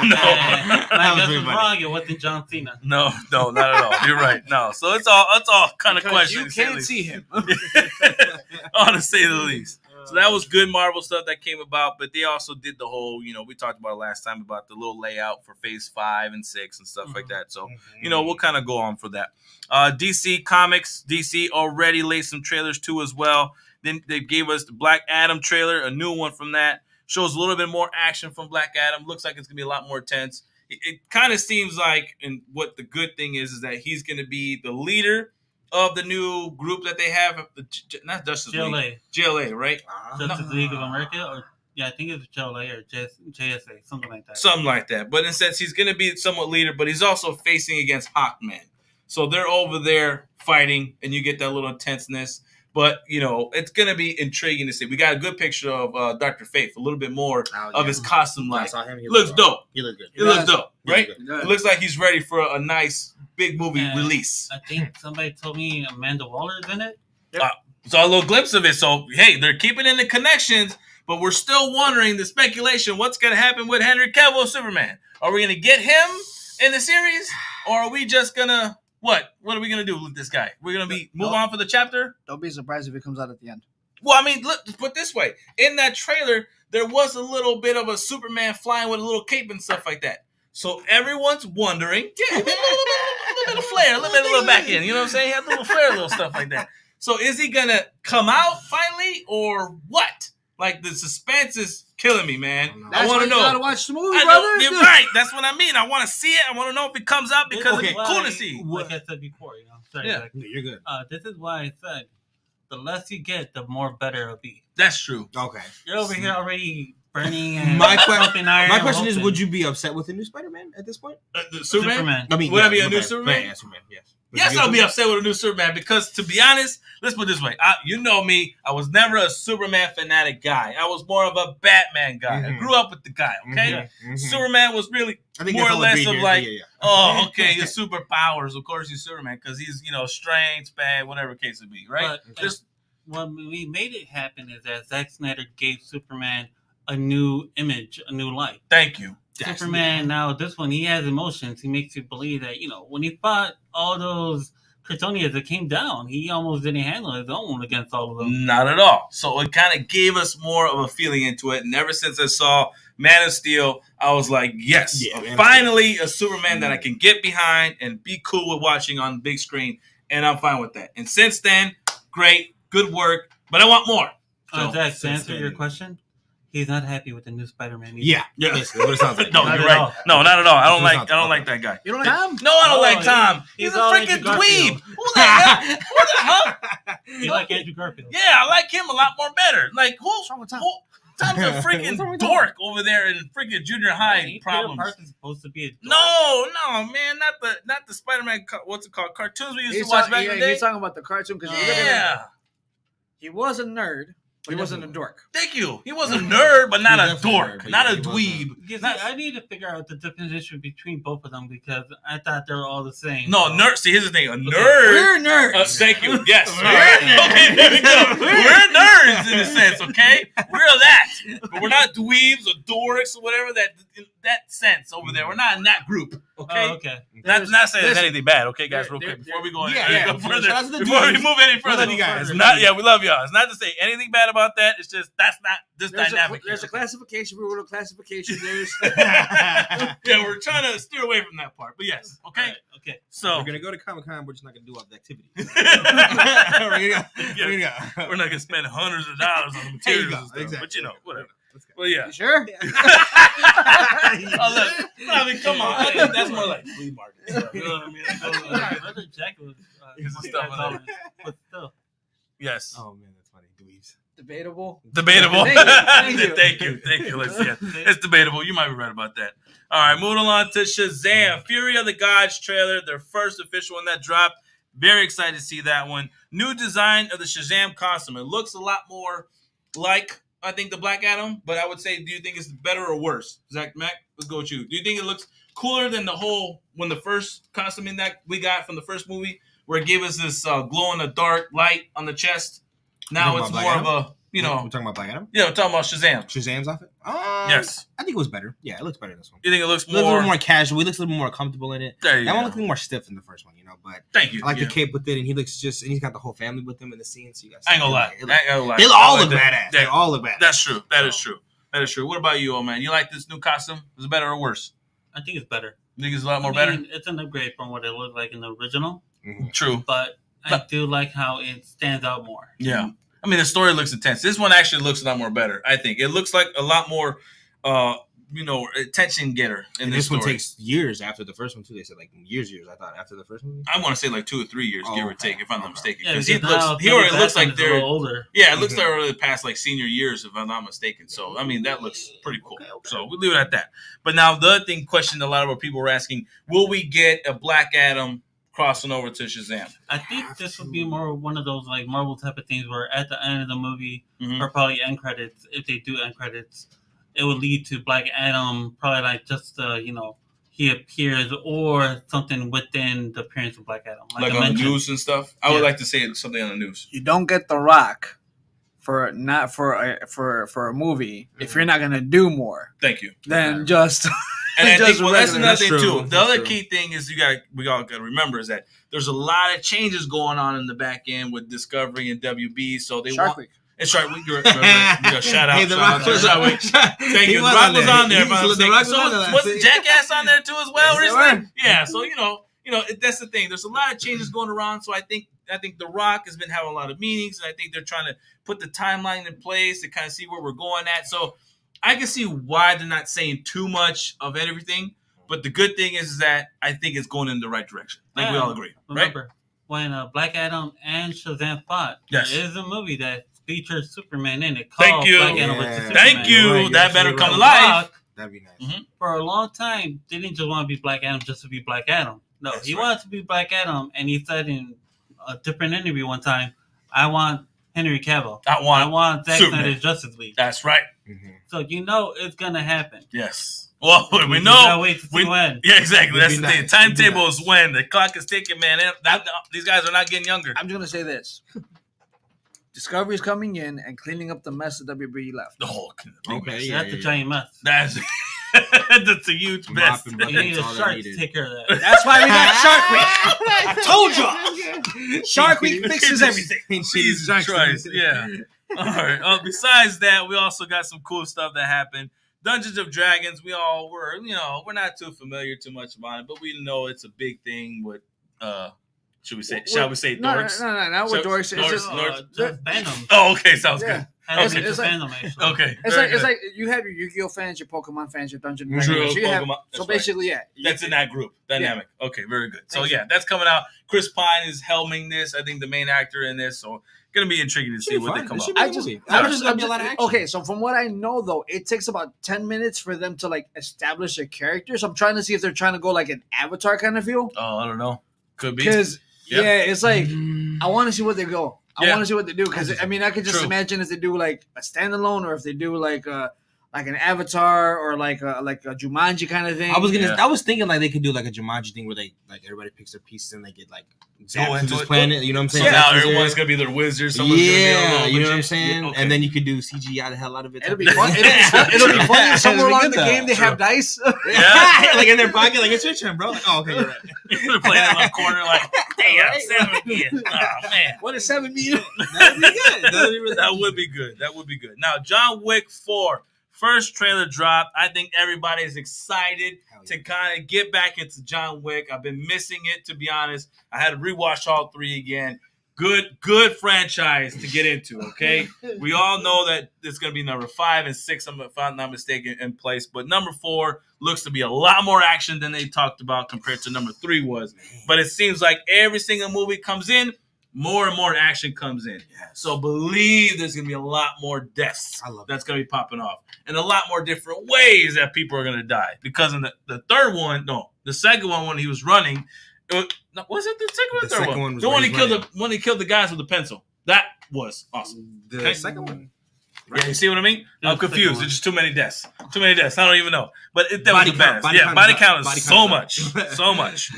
wrong. It wasn't John Cena. No, not at all. You're right. No, so it's all kind of questions. You can't see him. On to say the least. So that was good Marvel stuff that came about, but they also did the whole, we talked about it last time about the little layout for Phase 5 and 6 and stuff like that. So, we'll kind of go on for that. DC Comics, DC already laid some trailers too as well. Then they gave us the Black Adam trailer, a new one from that. Shows a little bit more action from Black Adam. Looks like it's going to be a lot more intense. It kind of seems like, and what the good thing is that he's going to be the leader of the new group that they have. Not Justice League. GLA, right? Justice League of America? Or I think it's GLA or JSA, something like that. Something like that. But in a sense, he's going to be somewhat leader, but he's also facing against Hawkman. So they're over there fighting, and you get that little intenseness. But, it's going to be intriguing to see. We got a good picture of Dr. Fate, a little bit more of his costume line. He looks dope. He looks good. He looks dope, right? It looks like he's ready for a nice big movie release. I think somebody told me Amanda Waller's in it. Saw a little glimpse of it. So, hey, they're keeping in the connections, but we're still wondering the speculation. What's going to happen with Henry Cavill Superman? Are we going to get him in the series? Or are we just going to... What are we going to do with this guy? We're going to move on for the chapter? Don't be surprised if it comes out at the end. Well, I mean, look, put it this way. In that trailer, there was a little bit of a Superman flying with a little cape and stuff like that. So everyone's wondering. Yeah, a little flair, a little back in. You know what I'm saying? He had a little flair, little stuff like that. So is he going to come out finally or what? Like, the suspense is killing me, man. I want to know. You gotta watch the movie, brother. You're right. That's what I mean. I want to see it. I want to know if it comes out because it's cool to see. Like I said before, Sorry, you're good. This is why I said the less you get, the more better it'll be. That's true. Okay. You're over here already burning and my question is, would you be upset with the new Spider-Man at this point? Superman? I mean, would I be a new Superman? Yeah, Superman, yes. Yes, I'll be upset with a new Superman because, to be honest, let's put it this way. You know me. I was never a Superman fanatic guy. I was more of a Batman guy. I grew up with the guy, okay? Superman was really more or less of like, oh, okay, his superpowers. Of course, he's Superman because he's, strength, bad, whatever case it be, right? But when we made it happen is that Zack Snyder gave Superman a new image, a new life. Thank you. Superman, now this one, he has emotions. He makes you believe that, when he fought all those Kryptonians that came down, he almost didn't handle his own against all of them. Not at all. So it kind of gave us more of a feeling into it. And ever since I saw Man of Steel, I was like, yes, finally a Superman that I can get behind and be cool with watching on the big screen. And I'm fine with that. And since then, great, good work. But I want more. So, Zach, to answer your question, he's not happy with the new Spider-Man. Yeah. Basically what it sounds like. No, you're right. No, not at all. I don't like that guy. You don't like Tom? No, I don't like Tom. He's a freaking dweeb. Who the hell? What the hell? You like Andrew Garfield? Yeah, I like him a lot more better. Like, who's wrong with Tom? Tom's a freaking dork over there in freaking junior high problems. Peter Parker's supposed to be a dork. No, man, not the Spider-Man. What's it called? Cartoons we used to watch back in the day. He's talking about the cartoon because he was a nerd. But he wasn't a dork. Thank you. He was a nerd, but not a dork. Not a dweeb. I need to figure out the definition between both of them because I thought they were all the same. No, nerd. See, here's the thing. A nerd. We're nerds. Thank you. Yes. Okay, there we go. We're nerds in a sense, okay? We're that. But we're not dweebs or dorks or whatever that sense over there. We're not in that group, okay? Oh, okay. Not saying there's anything bad, okay, guys, real quick. Before we go further. Before we move any further. We love y'all. It's not to say anything bad about that. It's just that's not this dynamic. There's a classification. We were a classification. We're trying to steer away from that part. But yes, okay. Right, okay. So we're gonna go to Comic-Con. We're just not gonna do all the activity. We're not gonna spend hundreds of dollars on the materials and stuff. Exactly. But whatever. Well, yeah. You sure? I mean, come on. I think that's more like flea market stuff. You know what I mean? Brother Jack was but still. Yes. Oh man, that's funny. Dweebs. Debatable. Thank you. It's debatable. You might be right about that. All right, moving along to Shazam, Fury of the Gods trailer, their first official one that dropped. Very excited to see that one. New design of the Shazam costume. It looks a lot more like, I think, the Black Adam, but I would say, do you think it's better or worse? Zach, Mac, let's go with you. Do you think it looks cooler than the first costume in that we got from the first movie, where it gave us this glow-in-the-dark light on the chest? Now it's more of a, We're talking about Black Adam? Yeah, we're talking about Shazam. Shazam's outfit? Yes. I think it was better. Yeah, it looks better in this one. You think it looks more... a little more casual. He looks a little more comfortable in it. That one looks a little more stiff than the first one, but... Thank you. I like the cape with it, and he looks and he's got the whole family with him in the scene, so you guys... I ain't gonna lie. They all look badass. They all look badass. That's true. That is true. What about you, old man? You like this new costume? Is it better or worse? I think it's better. You think it's a lot more better? It's an upgrade from what it looked like in the original. Mm-hmm. True. But I do like how it stands out more. Yeah. I mean, the story looks intense. This one actually looks a lot more better, I think. It looks like a lot more, attention getter in this story. One takes years after the first one, too. They said, years, I thought, after the first movie. I want to say 2 or 3 years, give or take, if I'm not mistaken. Because he already looks like they're older. Yeah, it looks like already past, senior years, if I'm not mistaken. So, I mean, that looks pretty cool. Okay. So, we'll leave it at that. But now, the other question a lot of our people were asking, will we get a Black Adam crossing over to Shazam? I think this would be more one of those Marvel type of things where at the end of the movie, or probably end credits, if they do end credits, it would lead to Black Adam, probably he appears or something within the appearance of Black Adam. Like on the news and stuff? I would like to say something on the news. You don't get The Rock for a movie if you're not going to do more. Thank you. Than just... And I think that's another thing too. The other key thing is we all got to remember is that there's a lot of changes going on in the back end with Discovery and WB. So they Shark Week. It's Shark Week. Shout out. Hey, The Rock was Thank you. The Rock was on there. Was Jackass on there too as well recently? Yeah. So that's the thing. There's a lot of changes going around. So I think The Rock has been having a lot of meetings, and I think they're trying to put the timeline in place to kind of see where we're going at. So I can see why they're not saying too much of everything, but the good thing is that I think it's going in the right direction. We all agree, remember, when Black Adam and Shazam fought, there is a movie that features Superman in it called Black Adam vs. Superman. Thank you. Right. That better come to life. That'd be nice. For a long time, they didn't just want to be Black Adam just to be Black Adam. No, he wanted to be Black Adam, and he said in a different interview one time, "I want Henry Cavill. I want Zack Snyder's Justice League." That's right. Mm-hmm. So it's gonna happen. Yes. Well, we know. Wait to see when. Yeah, exactly. That's the thing. Timetable is when. The clock is ticking, man. These guys are not getting younger. I'm just gonna say this. Discovery's coming in and cleaning up the mess that WB left. Oh, okay. That's a giant mess. That's a huge mess. You need a shark to take care of that. That's why we got Shark Week. I told y'all. Shark Week fixes everything. Jesus Christ. Yeah. All right. Besides that, we also got some cool stuff that happened. Dungeons of Dragons, we're not too familiar too much about it, but we know it's a big thing with shall we say dorks? No, not with dorks. It's just fandom. Oh, okay, sounds good. It's okay. It's like you have your Yu-Gi-Oh fans, your Pokemon fans, your Dungeon Dragons. So basically, yeah. That's in that group dynamic. Yeah. Okay, very good. So yeah, that's coming out. Chris Pine is helming this. I think the main actor in this. So gonna be intriguing to see what they come up. Okay, so from what I know though, it takes about 10 minutes for them to like establish a character. So I'm trying to see if they're trying to go like an Avatar kind of feel. Oh, I don't know. Could be. Because it's like I want to see what they go. I want to see what they do because I mean I could just imagine if they do like a standalone or if they do like an Avatar or like a Jumanji kind of thing. I was thinking like they could do like a Jumanji thing where they like everybody picks their pieces and they get like zapped to this planet. You know what I'm saying? So now everyone's gonna be their wizard. Someone's gonna be you know what I'm saying? Okay. And then you could do CGI the hell out of it. It'll be fun. It'll be fun. Somewhere along the game they have dice. Yeah, like in their pocket, like it's your turn, bro. Like, oh, okay, you're right. They're playing in the corner, like, damn, 7 million. Oh man, what is 7 million? That would be good. That would be good. Now, John Wick 4. First trailer drop. I think everybody is excited to kind of get back into John Wick. I've been missing it, to be honest. I had to rewatch all 3 again. Good franchise to get into, okay? We all know that it's going to be number 5 and 6, if I'm not mistaken, in place. But number 4 looks to be a lot more action than they talked about compared to number 3 was. But it seems like every single movie comes in, more and more action comes in. Yes. So believe there's going to be a lot more deaths that's going to be popping off. And a lot more different ways that people are going to die. Because in the third one, the second one when he was running, was it the second one or the third one? The one he killed the guys with the pencil. That was awesome. The second one. Right. Yeah, you see what I mean? I'm confused. There's just too many deaths. I don't even know. But that was the best. Body count is so much. So much.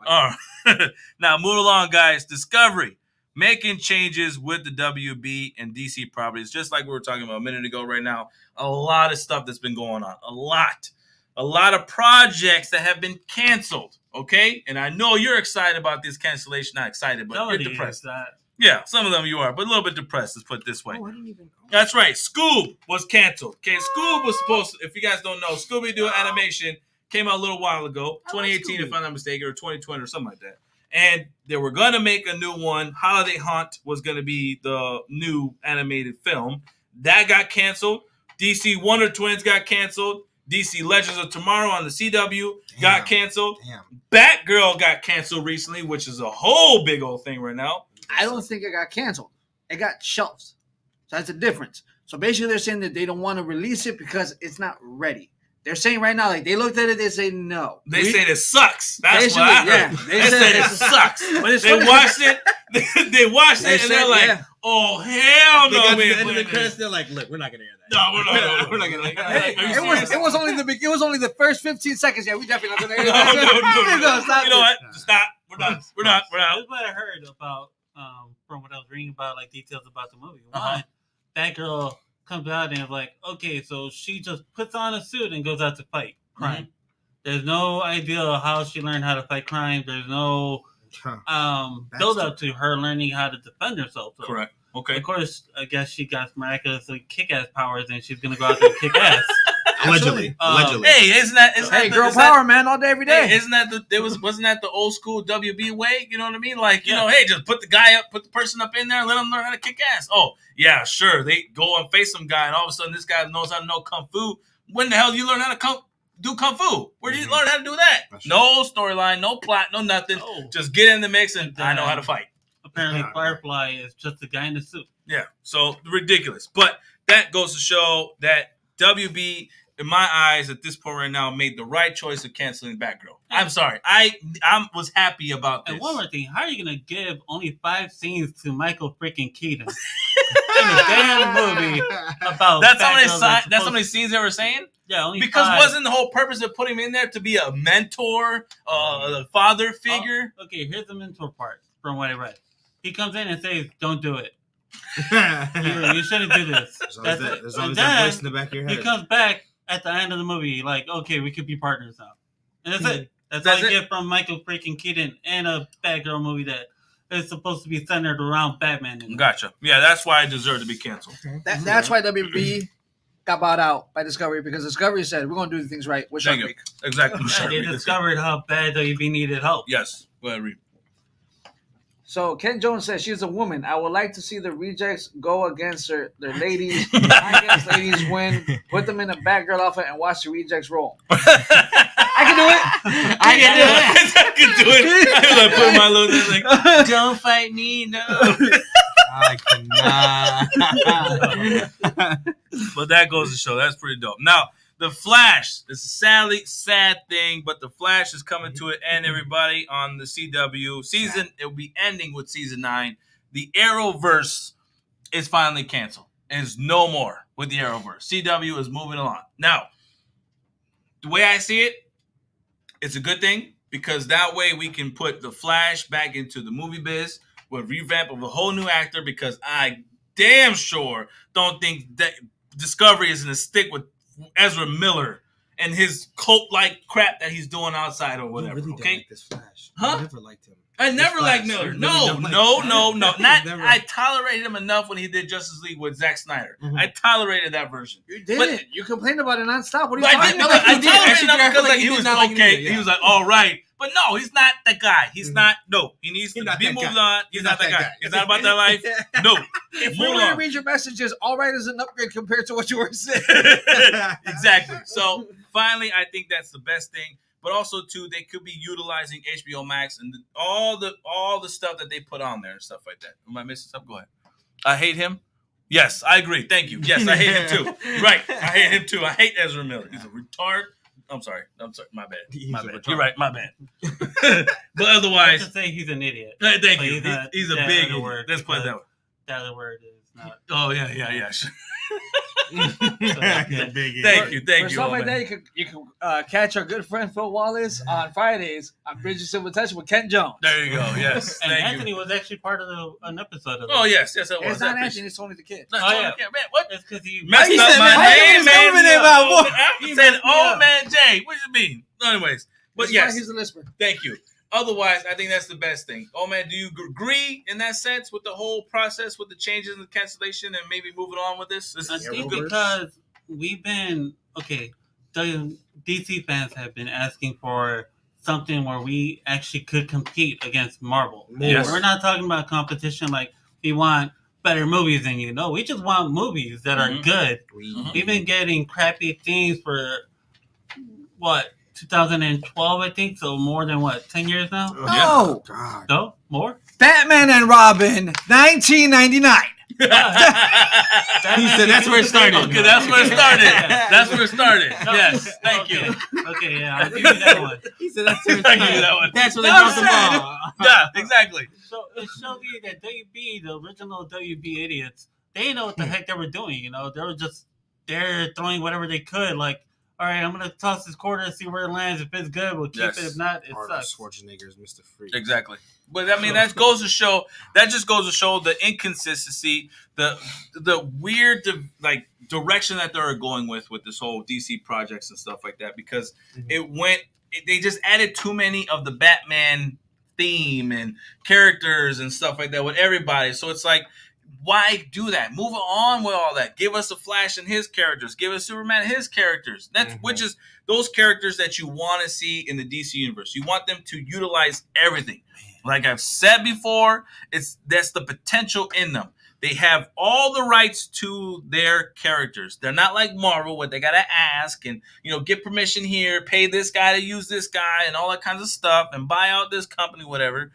All right. Now, move along, guys. Discovery. Making changes with the WB and DC properties, just like we were talking about a minute ago right now. A lot of stuff that's been going on. A lot of projects that have been canceled, okay? And I know you're excited about this cancellation. Not excited, but you're depressed. Yeah, some of them you are, but a little bit depressed, let's put it this way. Oh, I didn't even know. That's right. Scoob was canceled. Okay, Scoob was supposed to, if you guys don't know, Scooby-Doo animation came out a little while ago, 2018 if I'm not mistaken, or 2020 or something like that. And they were going to make a new one. Holiday Haunt was going to be the new animated film. That got canceled. DC Wonder Twins got canceled. DC Legends of Tomorrow on the CW got canceled. Batgirl got canceled recently, which is a whole big old thing right now. I don't think it got canceled. It got shelved. So that's the difference. So basically they're saying that they don't want to release it because it's not ready. They're saying right now, like they looked at it, they say no. They said it sucks. That's what I heard. Yeah, they said it sucks. But they watched it. They watched it, and they're like, "Oh hell no!" They got to the end of the credits. They're like, "Look, we're not gonna air that. No, we're not gonna." It was only the first 15 seconds. Yeah, we definitely not gonna air that. No, you know what? Stop. We're done. We're not. That's what I heard about from what I was reading about, like details about the movie. One, that girl comes out and is like, okay, so she just puts on a suit and goes out to fight crime. Mm-hmm. There's no idea how she learned how to fight crime. There's no build up to her learning how to defend herself. So, correct. Okay. Of course, I guess she got miraculously kick-ass powers and she's going to go out there and kick ass. Allegedly. Hey, isn't that girl power, man, all day, every day. Hey, wasn't that the old school WB way? You know what I mean? Like, you know, hey, just put the person up in there and let them learn how to kick ass. Oh, yeah, sure. They go and face some guy, and all of a sudden this guy knows how to know kung fu. When the hell do you learn how to do kung fu? Where do you learn how to do that? No storyline, no plot, no nothing. No. Just get in the mix and I know how to fight. Apparently, Firefly is just a guy in a suit. Yeah, so ridiculous. But that goes to show that WB in my eyes, at this point right now, made the right choice of canceling Batgirl. I'm sorry. I was happy about this. And one more thing, how are you gonna give only 5 scenes to Michael freaking Keaton in a damn movie about? That's how many scenes they were saying. Yeah, only because 5. Wasn't the whole purpose of putting him in there to be a mentor, a father figure? Okay, here's the mentor part from what I read. He comes in and says, "Don't do it. You shouldn't do this." There's always that voice in the back of your head. He comes back at the end of the movie, like, "Okay, we could be partners now," and that's it. That's all you get from Michael freaking Keaton in a Batgirl movie that is supposed to be centered around Batman. Gotcha. Yeah, that's why I deserve to be canceled. That's why WB got bought out by Discovery, because Discovery said, we're going to do things right with Shark Week. Exactly. Yeah, they discovered how bad WB needed help. Yes. Go ahead, read. So Ken Jones says, she's a woman. I would like to see the rejects go against their ladies. Against ladies win. Put them in a Batgirl outfit and watch the rejects roll. I can do it. I can do it. I put my little thing like, don't fight me, no. I cannot. But that goes to show. That's pretty dope. Now, The Flash. It's a sadly sad thing, but The Flash is coming to an end, everybody, on the CW season. It will be ending with season 9. The Arrowverse is finally canceled. There's no more with the Arrowverse. CW is moving along. Now, the way I see it, it's a good thing, because that way we can put The Flash back into the movie biz with revamp of a whole new actor, because I damn sure don't think that Discovery is going to stick with Ezra Miller and his cult-like crap that he's doing outside or whatever. Really okay, don't like this Flash. Huh? I never liked him. I never liked Miller. Really No. Not. I tolerated him enough when he did Justice League with Zack Snyder. Mm-hmm. I tolerated that version. You did. But you complained about it nonstop. What are you I talking did. about? I tolerated him because like he was not like okay. him, yeah. He was like, all right. But no, he's not that guy. He's not. No, he needs to not be that moved guy. on. He's not that guy. He's not about that life. No. If we Move were to on. read your messages, all right is an upgrade compared to what you were saying. Exactly. So finally, I think that's the best thing. But also too, they could be utilizing HBO Max and all the stuff that they put on there and stuff like that. Am I missing something? Go ahead. I hate him. Yes, I agree. Thank you. Yes, I hate him too. Right. I hate him too. I hate Ezra Miller. He's a retard. I'm sorry. My bad. My bad. You're right. My bad. But otherwise, to say he's an idiot. Thank But you. He's a big idiot. word. Let's put it that way. That other word is not. Oh yeah. Big Thank you. For stuff like that, you can catch our good friend Phil Wallace on Fridays on Bridges Silver Touch with Kent Jones. There you go. Yes. And Thank Anthony you. was actually part of an episode of Oh that. yes, it was. It's not Anthony, it's only the kid. No, Oh, yeah. Man, what? It's because he Messed He up said, my man, name, he's man. coming in about I said, "Oh man, Jay." What do you mean? Anyways, but That's yes, why he's a lisper. thank you. Otherwise, I think that's the best thing. Oh man, do you agree in that sense with the whole process, with the changes and the cancellation, and maybe moving on with this? This I is think good. because we've been the DC fans have been asking for something where we actually could compete against Marvel. Yes. We're not talking about competition like we want better movies than you. No, we just want movies that are good. We've been getting crappy things for 2012, I think. So more than 10 years now? No. God. No, more. Batman and Robin, 1999. He said that's where it started. Okay, that's where it started. That's where it started. Yes, thank you. Okay, yeah, I'll give you that one. He said that's where it I'll give you started. that one. That's where they dropped the ball. Yeah, exactly. So it shows you that WB, the original WB idiots, they didn't know what the heck they were doing. You know, they were just there throwing whatever they could. Like, all right, I'm gonna toss this quarter and see where it lands. If it's good, we'll keep it. If not, it Arnold sucks. Schwarzenegger's Mr. Freeze. Exactly. But I mean, that just goes to show the inconsistency, the weird direction that they're going with this whole DC projects and stuff like that. Because they just added too many of the Batman theme and characters and stuff like that with everybody. So it's like, why do that? Move on with all that. Give us a Flash and his characters. Give us Superman and his characters. Which is those characters that you want to see in the DC universe. You want them to utilize everything. Like I've said before, that's the potential in them. They have all the rights to their characters. They're not like Marvel, where they gotta ask and get permission here, pay this guy to use this guy, and all that kinds of stuff, and buy out this company, whatever.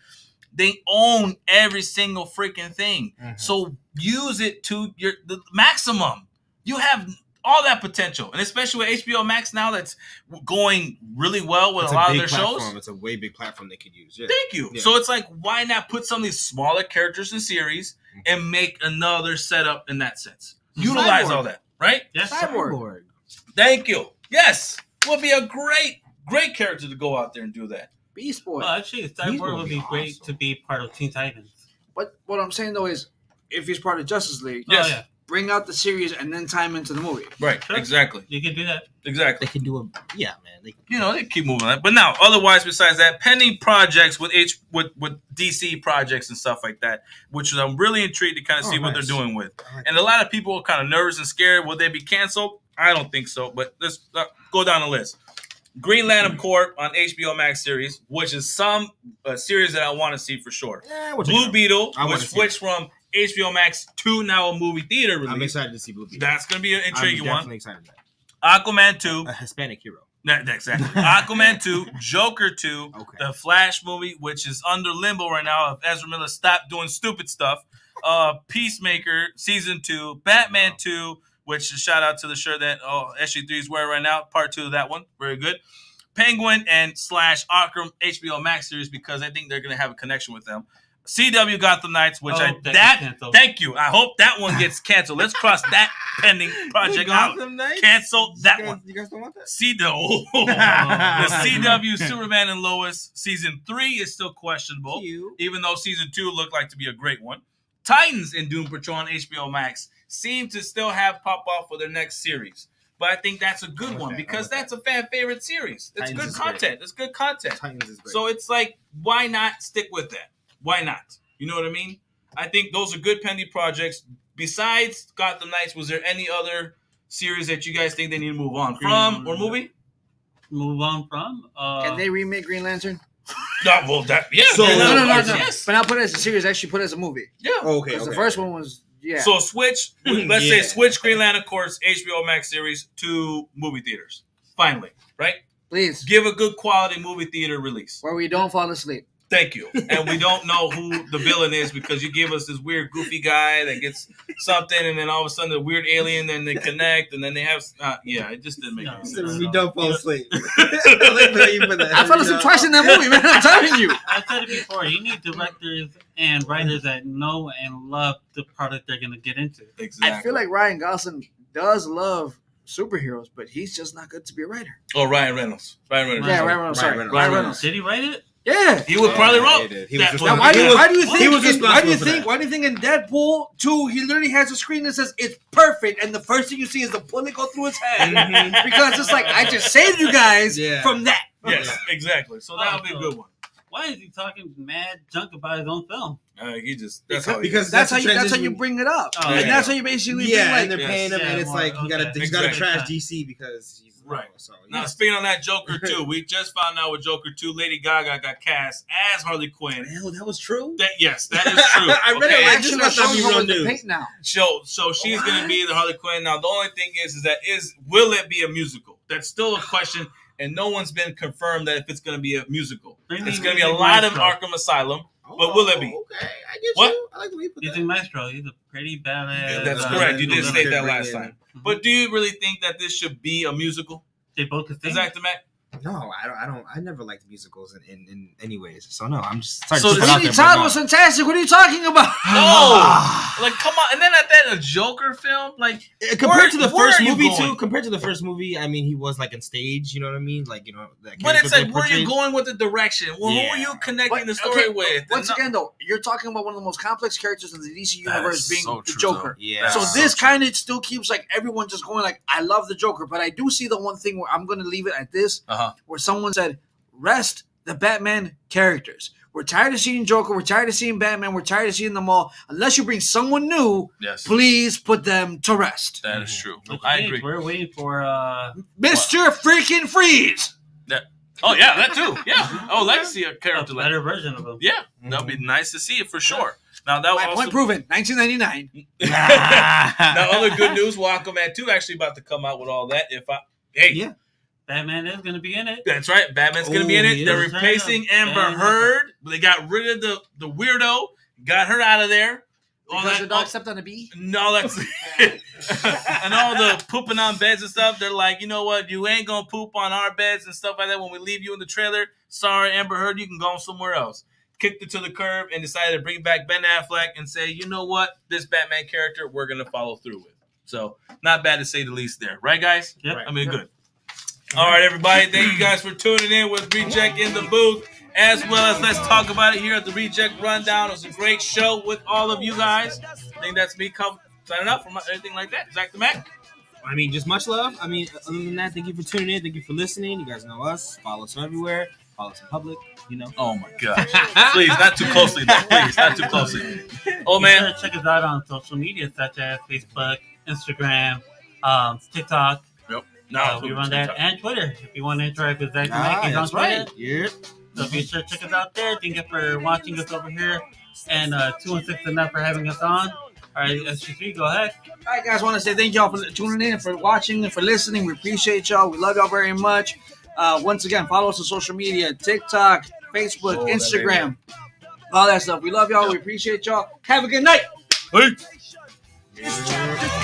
They own every single freaking thing. So use it to the maximum. You have all that potential, and especially with HBO Max now, that's going really well with a lot of their shows. It's a way big platform they could use. Yeah. Thank you. Yeah. So it's like, why not put some of these smaller characters in series and make another setup in that sense? Utilize all that, right? Yes, Cyborg. Thank you. Yes, would be a great character to go out there and do that. Beast Boy. Well, actually, Cyborg would be great to be part of Teen Titans. But what I'm saying though is, if he's part of Justice League, Yes. bring out the series and then tie him into the movie. Right. Sure. Exactly. You can do that. Exactly. They can do man. They keep moving on. But now, otherwise, besides that, pending projects with DC projects and stuff like that, which I'm really intrigued to kind of see what they're doing with. And a lot of people are kind of nervous and scared. Will they be canceled? I don't think so. But let's go down the list. Green Lantern Corps on HBO Max series, which is a series that I want to see for sure. Blue Beetle, which switched from HBO Max to now a movie theater release. I'm excited to see Blue Beetle. That's going to be an intriguing one. I'm definitely excited about that. Aquaman 2. A Hispanic hero. Exactly. Aquaman 2, Joker 2, the Flash movie, which is under limbo right now if Ezra Miller stopped doing stupid stuff. Peacemaker Season 2, Batman 2, which is shout out to the shirt that SG3 is wearing right now. Part 2 of that one. Very good. Penguin and / Arkham HBO Max series, because I think they're going to have a connection with them. CW Gotham Knights, which thank you. I hope that one gets canceled. Let's cross that pending project out. Cancel that one. You guys don't want that? The CW Superman and Lois season 3 is still questionable, even though season 2 looked like to be a great one. Titans and Doom Patrol on HBO Max seem to still have pop off for their next series. But I think that's a good one because that's a fan favorite series. It's good content. It's good content. Titans is great. So it's like, why not stick with that? Why not? You know what I mean? I think those are good pending projects. Besides Gotham Knights, was there any other series that you guys think they need to move on from or movie? Move on from? Can they remake Green Lantern? No, well, that So no. Yes. But not put it as a series. Actually, put it as a movie. Yeah. Okay. The first one was So switch. Let's say switch Green Lantern Corps HBO Max series to movie theaters. Finally, right? Please give a good quality movie theater release where we don't fall asleep. Thank you. And we don't know who the villain is because you give us this weird, goofy guy that gets something, and then all of a sudden the weird alien, then they connect, and then they have. It just didn't make any sense. We don't fall asleep. I fell asleep twice in that movie, man. I'm telling you. I said it before. You need directors and writers that know and love the product they're going to get into. Exactly. I feel like Ryan Gosling does love superheroes, but he's just not good to be a writer. Oh, Ryan Reynolds. Ryan Reynolds. Sorry, Ryan Reynolds. Did he write it? Yeah, he was probably wrong. Why do you think in Deadpool 2 he literally has a screen that says it's perfect, and the first thing you see is the bullet go through his head because it's like I just saved you guys from that. Yes, exactly. So that'll be a good one. Why is he talking mad junk about his own film? That's how you bring it up, and that's how you basically and they're paying him, and it's like he's got to trash DC because he's right. So now speaking on that Joker 2, we just found out with Joker 2, Lady Gaga got cast as Harley Quinn. Hell, that was true. That is true. I read it. Actually, I'm showing her with the paint now. So she's going to be the Harley Quinn. Now the only thing is that will it be a musical? That's still a question. And no one's been confirmed that if it's going to be a musical. It's going to be a lot of Arkham Asylum, but will it be? Okay, I get you. I like the way you put that. He's a maestro. He's a pretty badass. Yeah, that's correct. You did state that last time. But do you really think that this should be a musical? They both could sing. Exactly, Matt. No, I don't. I never liked musicals in any ways. So no, I'm just. So Todd was fantastic. What are you talking about? No, like come on. And then at that a Joker film, like compared to the first movie too. Compared to the first movie, I mean, he was like on stage. You know what I mean? Like but it's like where are you going with the direction? Well, who are you connecting the story with? Once again, though, you're talking about one of the most complex characters in the DC universe being the Joker. Yeah. So this kind of still keeps like everyone just going like, I love the Joker, but I do see the one thing where I'm going to leave it at this. Where someone said, rest the Batman characters. We're tired of seeing Joker. We're tired of seeing Batman. We're tired of seeing them all. Unless you bring someone new, please put them to rest. That is true. I agree. We're waiting for Mr. Freaking Freeze. That too. Yeah. Oh, like to see a character better version of him. Yeah, that'd be nice to see it for sure. Now that my point proven. 1999. Now, other good news: Aquaman 2 actually about to come out with all that. Batman is going to be in it. That's right. Batman's going to be in it. They're replacing Amber Heard. They got rid of the weirdo. Got her out of there. Because your dog stepped on a bee? No, that's it. And all the pooping on beds and stuff, they're like, you know what? You ain't going to poop on our beds and stuff like that when we leave you in the trailer. Sorry, Amber Heard, you can go somewhere else. Kicked it to the curb and decided to bring back Ben Affleck and say, you know what? This Batman character, we're going to follow through with. So, not bad to say the least there. Right, guys? Yep. I mean, good. All right, everybody. Thank you guys for tuning in with Reject in the Booth, as well as Let's Talk About It here at the Reject Rundown. It was a great show with all of you guys. I think that's me signing up from anything like that. Zach the Mac. I mean, just much love. I mean, other than that, thank you for tuning in. Thank you for listening. You guys know us. Follow us everywhere. Follow us in public. You know. Oh my gosh! Please, not too closely. Though. Please, not too closely. Oh man, check us out on social media such as Facebook, Instagram, TikTok. Yep. We run that, and Twitter. If you want to interact with Zach Mac, on Twitter. Right. Yeah. So be sure to check us out there. Thank you for watching us over here, and 216 enough for having us on. All right, SG3, go ahead. All right, guys, want to say thank y'all for tuning in, for watching, and for listening. We appreciate y'all. We love y'all very much. Once again, follow us on social media, TikTok, Facebook, Instagram, all that stuff. We love y'all. We appreciate y'all. Have a good night. Peace.